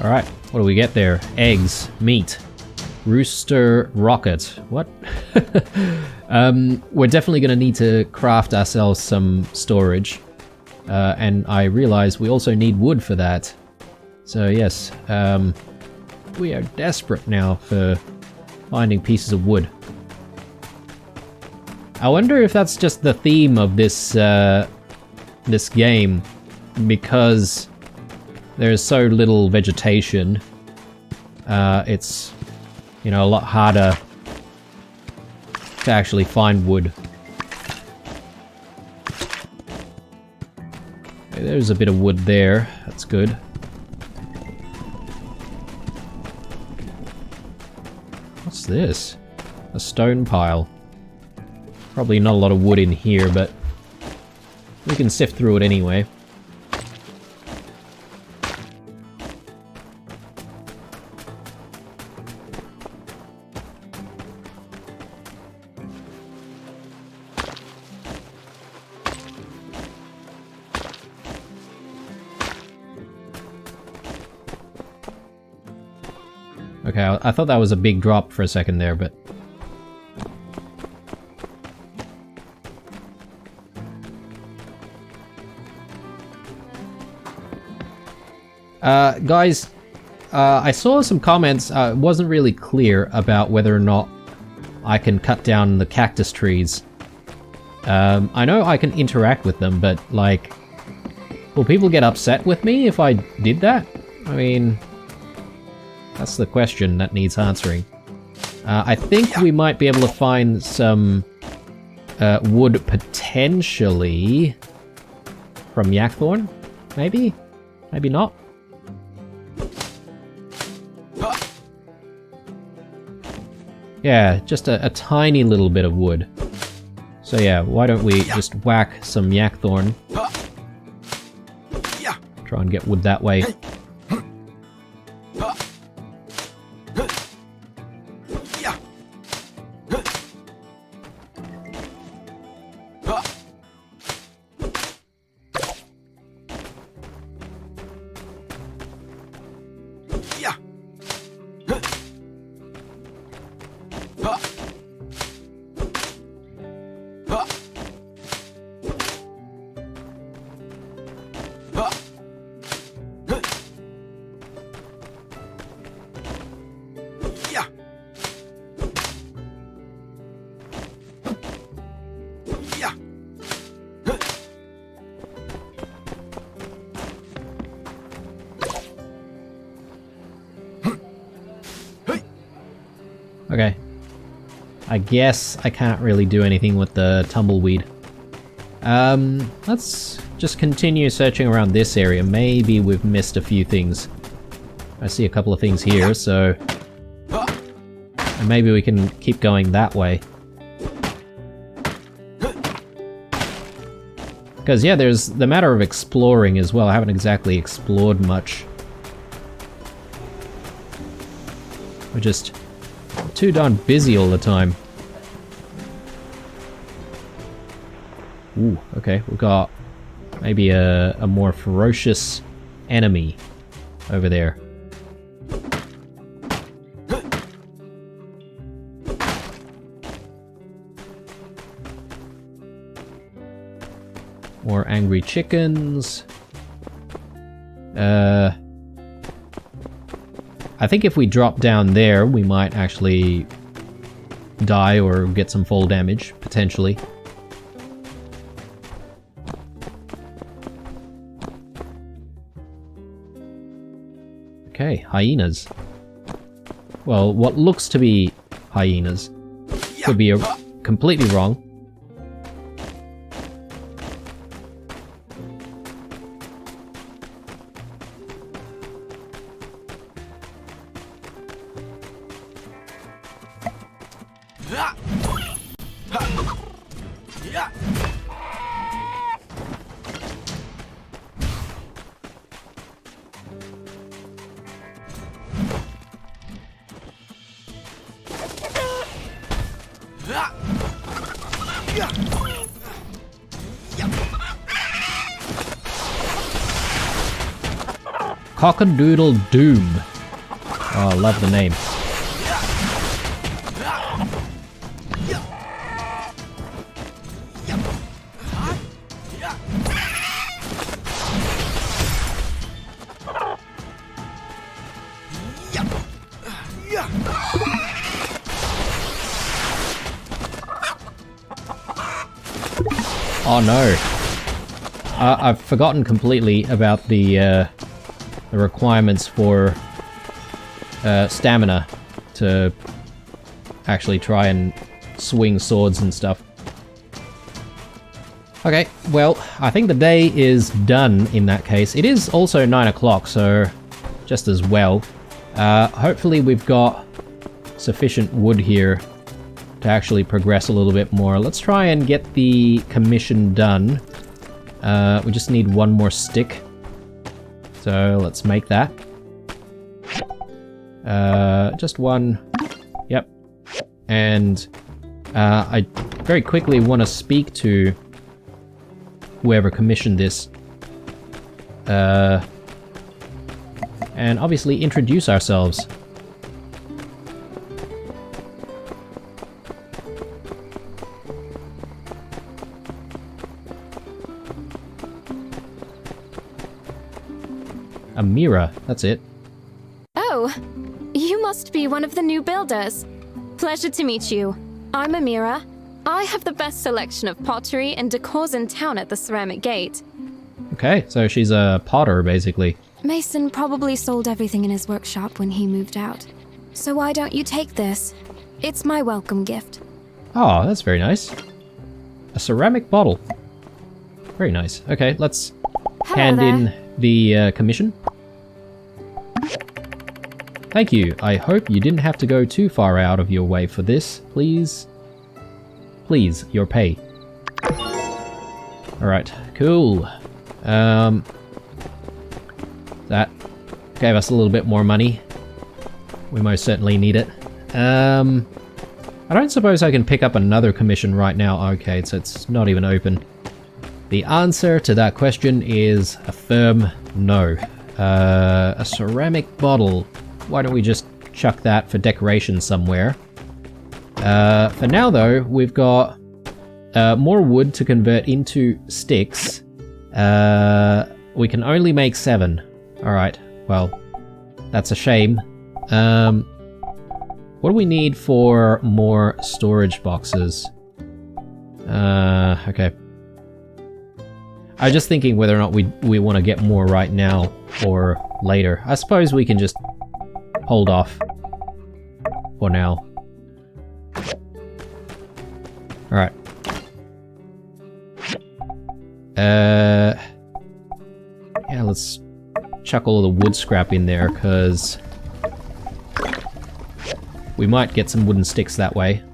Alright, what do we get there? Eggs, meat, rooster rocket. What? We're definitely going to need to craft ourselves some storage. And I realize we also need wood for that. So yes, we are desperate now for finding pieces of wood. I wonder if that's just the theme of this, this game, because there's so little vegetation. It's, you know, a lot harder to actually find wood. Okay, there's a bit of wood there. That's good. What's this? A stone pile. Probably not a lot of wood in here, but we can sift through it anyway. Okay, I thought that was a big drop for a second there, but... guys, I saw some comments, it wasn't really clear about whether or not I can cut down the cactus trees. I know I can interact with them, but, like, will people get upset with me if I did that? I mean... that's the question that needs answering. I think we might be able to find some wood potentially from Yakthorn, maybe? Maybe not? Yeah, just a tiny little bit of wood. So yeah, why don't we just whack some Yakthorn? Try and get wood that way. Okay. I guess I can't really do anything with the tumbleweed. Let's just continue searching around this area. Maybe we've missed a few things. I see a couple of things here, so... and maybe we can keep going that way. Because, yeah, there's the matter of exploring as well. I haven't exactly explored much. We're just too darn busy all the time. Ooh, okay, we've got maybe a more ferocious enemy over there. More angry chickens. I think if we drop down there, we might actually die or get some fall damage, potentially. Okay, hyenas. Well, what looks to be hyenas. Could be completely wrong. Cockadoodle Doom. Oh, I love the name. Oh no. I've forgotten completely about the requirements for stamina to actually try and swing swords and stuff. Okay, well, I think the day is done in that case. It is also 9 o'clock, so just as well. Hopefully we've got sufficient wood here to actually progress a little bit more. Let's try and get the commission done. We just need one more stick. So let's make that. Just one. Yep. And I very quickly want to speak to whoever commissioned this. And obviously introduce ourselves. Amira, that's it. Oh, you must be one of the new builders. Pleasure to meet you. I'm Amira. I have the best selection of pottery and decors in town at the Ceramic Gate. Okay, so she's a potter, basically. Mason probably sold everything in his workshop when he moved out. So why don't you take this? It's my welcome gift. Oh, that's very nice. A ceramic bottle. Very nice. Okay, let's hand in the commission. Thank you. I hope you didn't have to go too far out of your way for this. Please, your pay. Alright, cool. That gave us a little bit more money. We most certainly need it. I don't suppose I can pick up another commission right now. Okay, so it's not even open. The answer to that question is a firm no. A ceramic bottle. Why don't we just chuck that for decoration somewhere? For now though, we've got more wood to convert into sticks. We can only make 7. Alright, well, that's a shame. What do we need for more storage boxes? Okay. I was just thinking whether or not we want to get more right now or later. I suppose we can just hold off for now. Alright. Yeah, let's chuck all the wood scrap in there, because we might get some wooden sticks that way.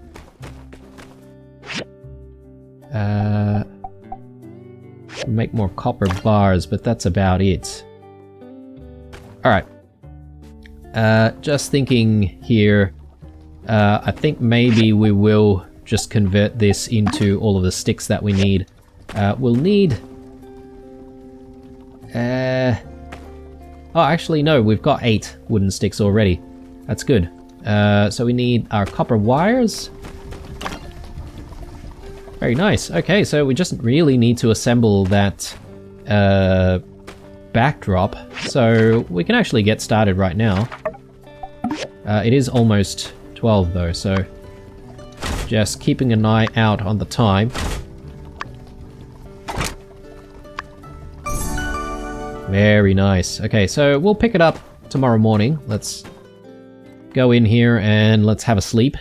Make more copper bars, but that's about it. Alright. Just thinking here, I think maybe we will just convert this into all of the sticks that we need. We'll need... Oh, actually no, we've got 8 wooden sticks already. That's good. So we need our copper wires. Very nice. Okay, so we just really need to assemble that backdrop. So we can actually get started right now. It is almost 12 though, so just keeping an eye out on the time. Very nice. Okay, so we'll pick it up tomorrow morning. Let's go in here and let's have a sleep.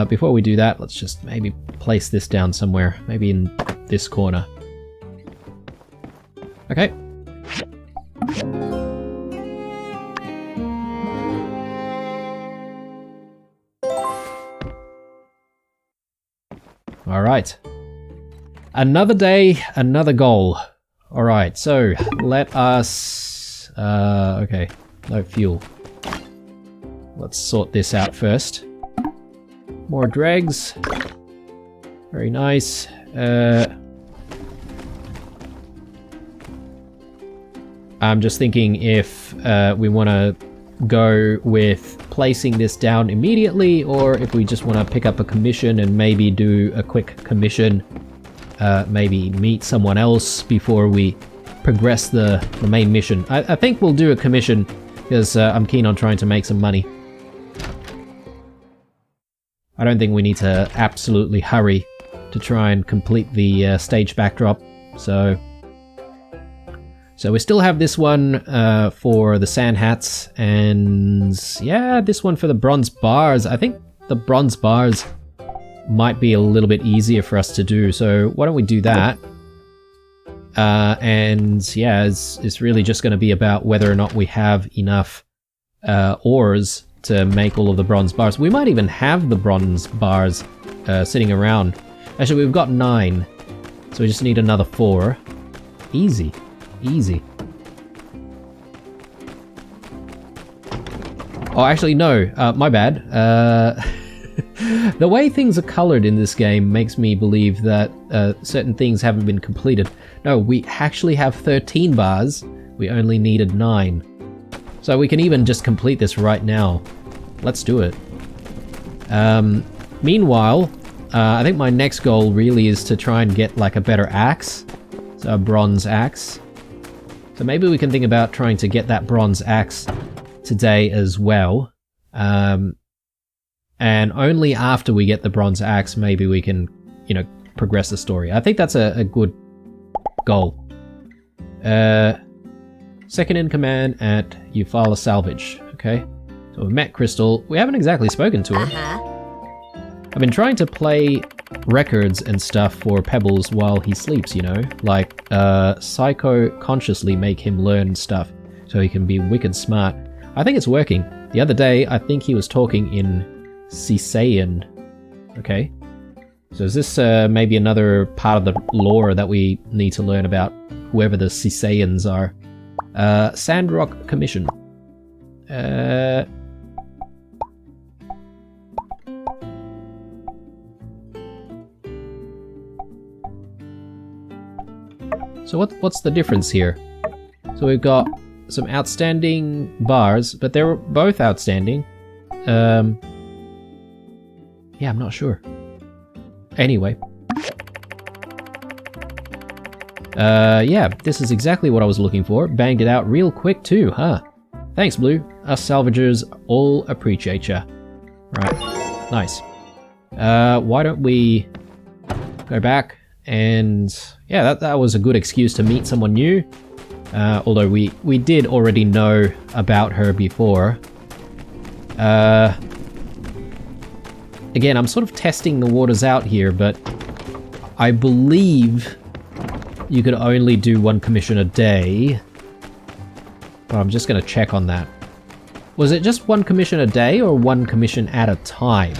Before we do that, let's just maybe place this down somewhere. Maybe in this corner. Okay. Alright. Another day, another goal. Alright, so let us... okay, no fuel. Let's sort this out first. More dregs. Very nice. I'm just thinking if we want to go with placing this down immediately, or if we just want to pick up a commission and maybe do a quick commission, maybe meet someone else before we progress the main mission. I think we'll do a commission because I'm keen on trying to make some money. I don't think we need to absolutely hurry to try and complete the stage backdrop, so we still have this one for the sand hats, and yeah, this one for the bronze bars. I think the bronze bars might be a little bit easier for us to do, so why don't we do that? And yeah, it's really just going to be about whether or not we have enough ores to make all of the bronze bars. We might even have the bronze bars sitting around. Actually, we've got 9, so we just need another 4. Easy. Easy. Oh, actually, no. My bad. The way things are colored in this game makes me believe that certain things haven't been completed. No, we actually have 13 bars. We only needed 9. So we can even just complete this right now. Let's do it. Meanwhile, I think my next goal really is to try and get like a better axe. So a bronze axe. So maybe we can think about trying to get that bronze axe today as well. And only after we get the bronze axe, maybe we can, you know, progress the story. I think that's a good goal. Second in command at Eufaula Salvage. Okay. So we've met Crystal. We haven't exactly spoken to her. I've been trying to play records and stuff for Pebbles while he sleeps, you know? Like, psycho-consciously make him learn stuff so he can be wicked smart. I think it's working. The other day, I think he was talking in Cisaean. Okay. So is this maybe another part of the lore that we need to learn about? Whoever the Cisaeans are. Sandrock Commission. So what's the difference here? So we've got some outstanding bars, but they're both outstanding. Yeah, I'm not sure. Anyway. Yeah, this is exactly what I was looking for. Banged it out real quick too, huh? Thanks, Blue. Us salvagers all appreciate ya. Right, nice. Why don't we go back and... yeah, that was a good excuse to meet someone new. Although we did already know about her before. Again, I'm sort of testing the waters out here, but I believe you could only do 1 commission a day. But I'm just going to check on that. Was it just 1 commission a day or 1 commission at a time?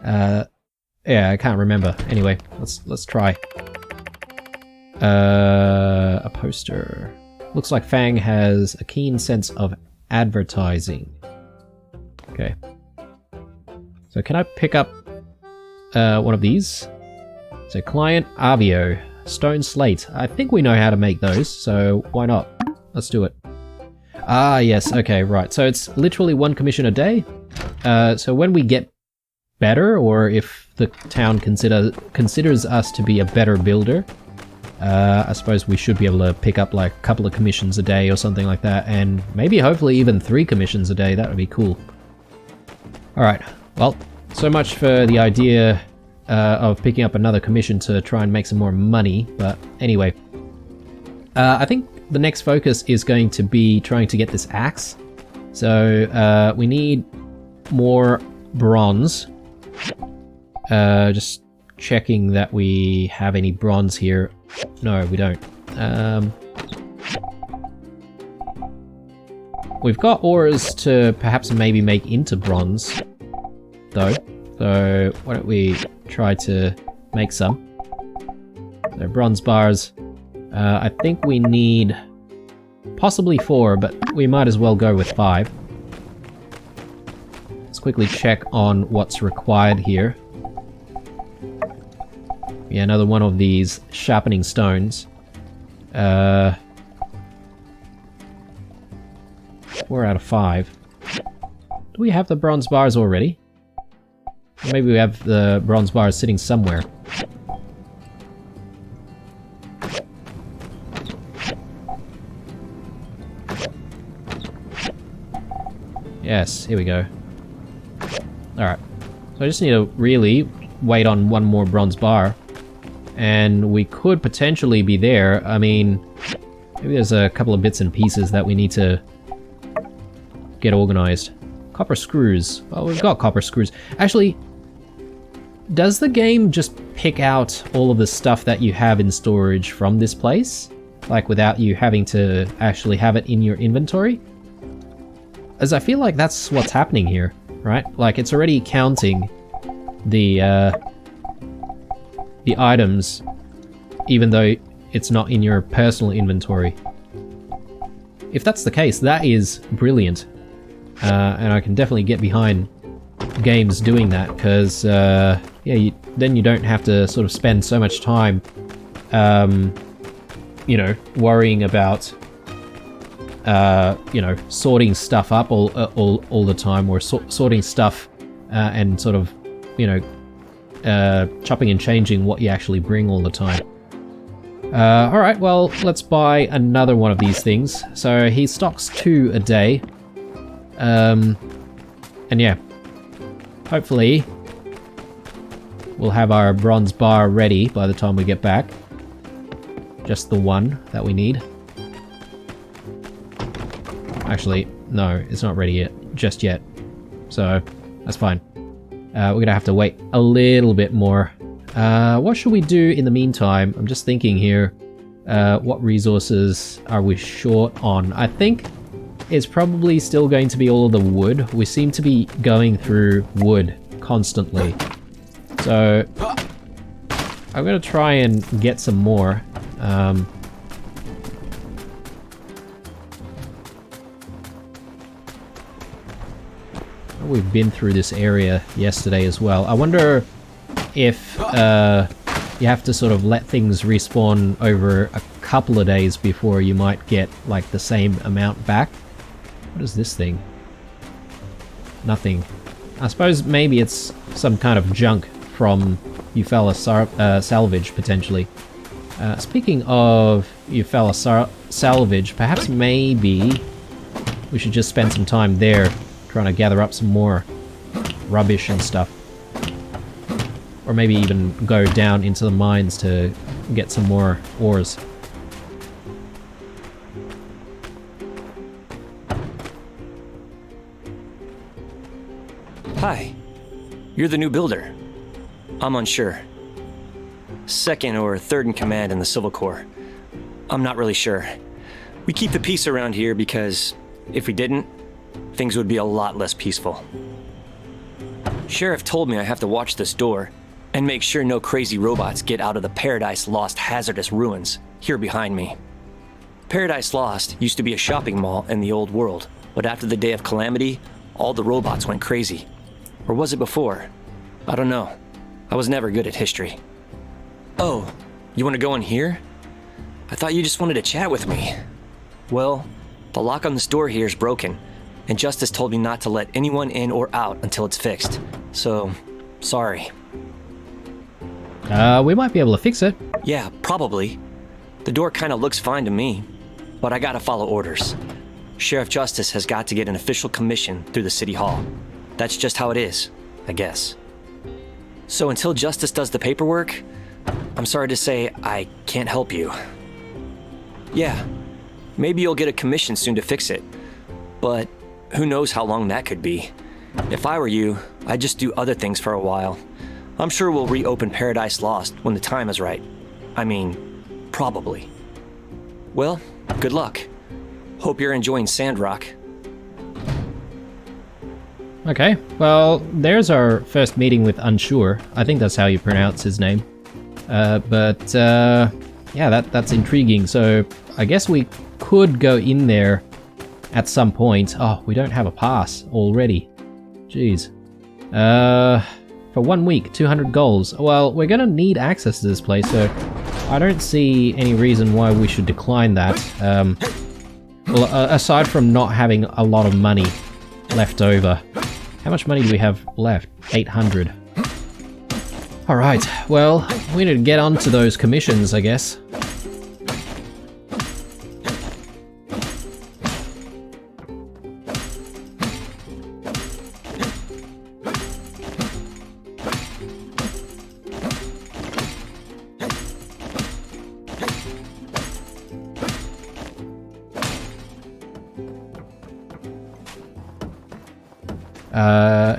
Yeah, I can't remember. Anyway, let's try. A poster. Looks like Fang has a keen sense of advertising. Okay. So can I pick up one of these? So client Avio, stone slate. I think we know how to make those, so why not? Let's do it. Ah, yes. Okay, right. So it's literally 1 commission a day. So when we get better, or if the town considers us to be a better builder, I suppose we should be able to pick up like a couple of commissions a day or something like that, and maybe hopefully even 3 commissions a day. That would be cool. Alright, well, so much for the idea of picking up another commission to try and make some more money, but anyway. I think the next focus is going to be trying to get this axe. So we need more bronze. Just checking that we have any bronze here. No, we don't. We've got ores to perhaps maybe make into bronze, though. So why don't we try to make some. So bronze bars. I think we need possibly 4, but we might as well go with 5. Let's quickly check on what's required here. Yeah, another one of these sharpening stones. 4 out of 5. Do we have the bronze bars already? Maybe we have the bronze bars sitting somewhere. Yes, here we go. Alright. So I just need to really wait on one more bronze bar. And we could potentially be there. I mean, maybe there's a couple of bits and pieces that we need to get organized. Copper screws. Well, we've got copper screws. Actually, does the game just pick out all of the stuff that you have in storage from this place? Like, without you having to actually have it in your inventory? As I feel like that's what's happening here, right? Like, it's already counting the items, even though it's not in your personal inventory. If that's the case, that is brilliant. And I can definitely get behind games doing that, because, yeah, then you don't have to sort of spend so much time, you know, worrying about, you know, sorting stuff up all the time, or sorting stuff and sort of, you know, chopping and changing what you actually bring all the time. Alright, well, let's buy another one of these things. So he stocks 2 a day. And yeah, hopefully we'll have our bronze bar ready by the time we get back. Just the one that we need. Actually, no, it's not ready yet, just yet. So, that's fine. We're gonna have to wait a little bit more. What should we do in the meantime? I'm just thinking here, what resources are we short on? I think it's probably still going to be all of the wood. We seem to be going through wood constantly. So, I'm gonna try and get some more. We've been through this area yesterday as well. I wonder if you have to sort of let things respawn over a couple of days before you might get like the same amount back. What is this thing? Nothing. I suppose maybe it's some kind of junk from Eufaula salvage, potentially. Speaking of Eufaula salvage, perhaps maybe we should just spend some time there trying to gather up some more rubbish and stuff. Or maybe even go down into the mines to get some more ores. Hi. You're the new builder. I'm unsure. Second or third in command in the Civil Corps. I'm not really sure. We keep the peace around here because if we didn't, things would be a lot less peaceful. Sheriff told me I have to watch this door and make sure no crazy robots get out of the Paradise Lost hazardous ruins here behind me. Paradise Lost used to be a shopping mall in the old world, but after the Day of Calamity, all the robots went crazy. Or was it before? I don't know. I was never good at history. Oh, you want to go in here? I thought you just wanted to chat with me. Well, the lock on this door here is broken, and Justice told me not to let anyone in or out until it's fixed. So, sorry. We might be able to fix it. Yeah, probably. The door kind of looks fine to me, but I gotta follow orders. Sheriff Justice has got to get an official commission through the City Hall. That's just how it is, I guess. So until Justice does the paperwork, I'm sorry to say I can't help you. Yeah, maybe you'll get a commission soon to fix it, but who knows how long that could be. If I were you, I'd just do other things for a while. I'm sure we'll reopen Paradise Lost when the time is right. I mean, probably. Well, good luck. Hope you're enjoying Sandrock. Okay, well, there's our first meeting with Unsure. I think that's how you pronounce his name. Yeah, that's intriguing. So I guess we could go in there at some point. Oh, we don't have a pass already. Jeez. For 1 week, 200 goals. Well, we're gonna need access to this place, so I don't see any reason why we should decline that. Well, aside from not having a lot of money left over. How much money do we have left? 800. Alright, well, we need to get on to those commissions, I guess.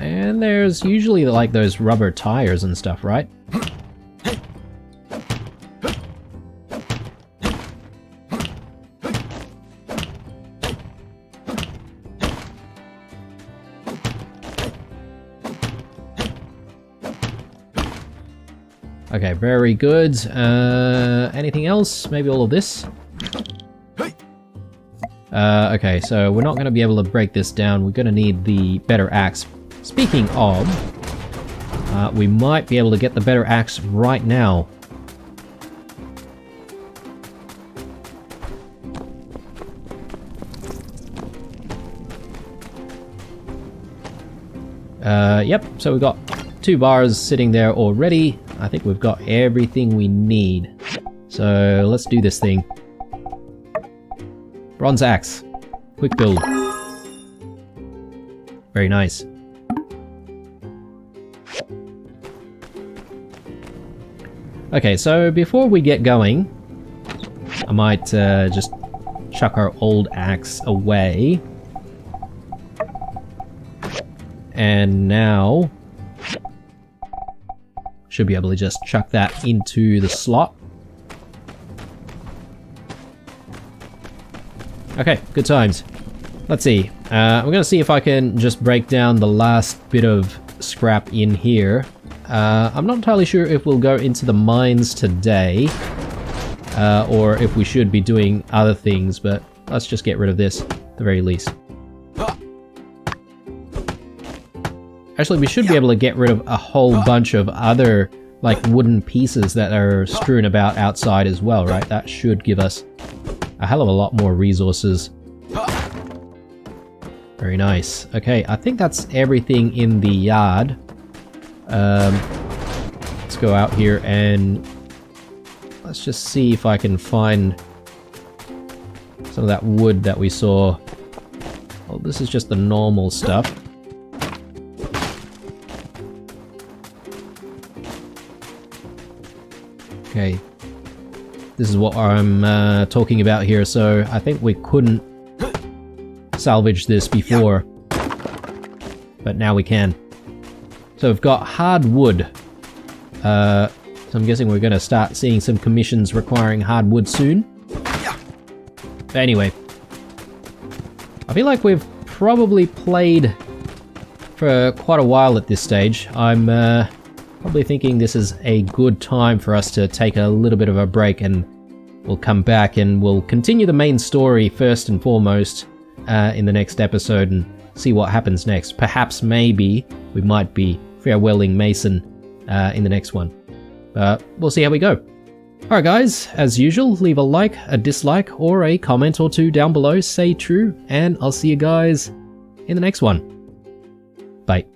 And there's usually like those rubber tires and stuff, right? Okay, very good. Anything else? Maybe all of this? Okay, so we're not going to be able to break this down. We're going to need the better axe. Speaking of, we might be able to get the better axe right now. Yep, so we've got 2 bars sitting there already. I think we've got everything we need. So let's do this thing. Bronze axe. Quick build. Very nice. Okay, so before we get going, I might just chuck our old axe away. And now should be able to just chuck that into the slot. Okay, good times. Let's see. I'm gonna see if I can just break down the last bit of scrap in here. I'm not entirely sure if we'll go into the mines today, or if we should be doing other things, but let's just get rid of this at the very least. Actually, we should be able to get rid of a whole bunch of other, like, wooden pieces that are strewn about outside as well, right? That should give us a hell of a lot more resources. Very nice. Okay, I think that's everything in the yard. Let's go out here and let's just see if I can find some of that wood that we saw. Well, this is just the normal stuff. Okay, this is what I'm talking about here, so I think we couldn't salvage this before, but now we can. So we've got hard wood, so I'm guessing we're going to start seeing some commissions requiring hard wood soon. But anyway, I feel like we've probably played for quite a while at this stage. I'm probably thinking this is a good time for us to take a little bit of a break, and we'll come back and we'll continue the main story first and foremost in the next episode and see what happens next. Perhaps maybe we might be farewelling Mason in the next one. But we'll see how we go. Alright guys, as usual, leave a like, a dislike, or a comment or two down below, say true, and I'll see you guys in the next one. Bye.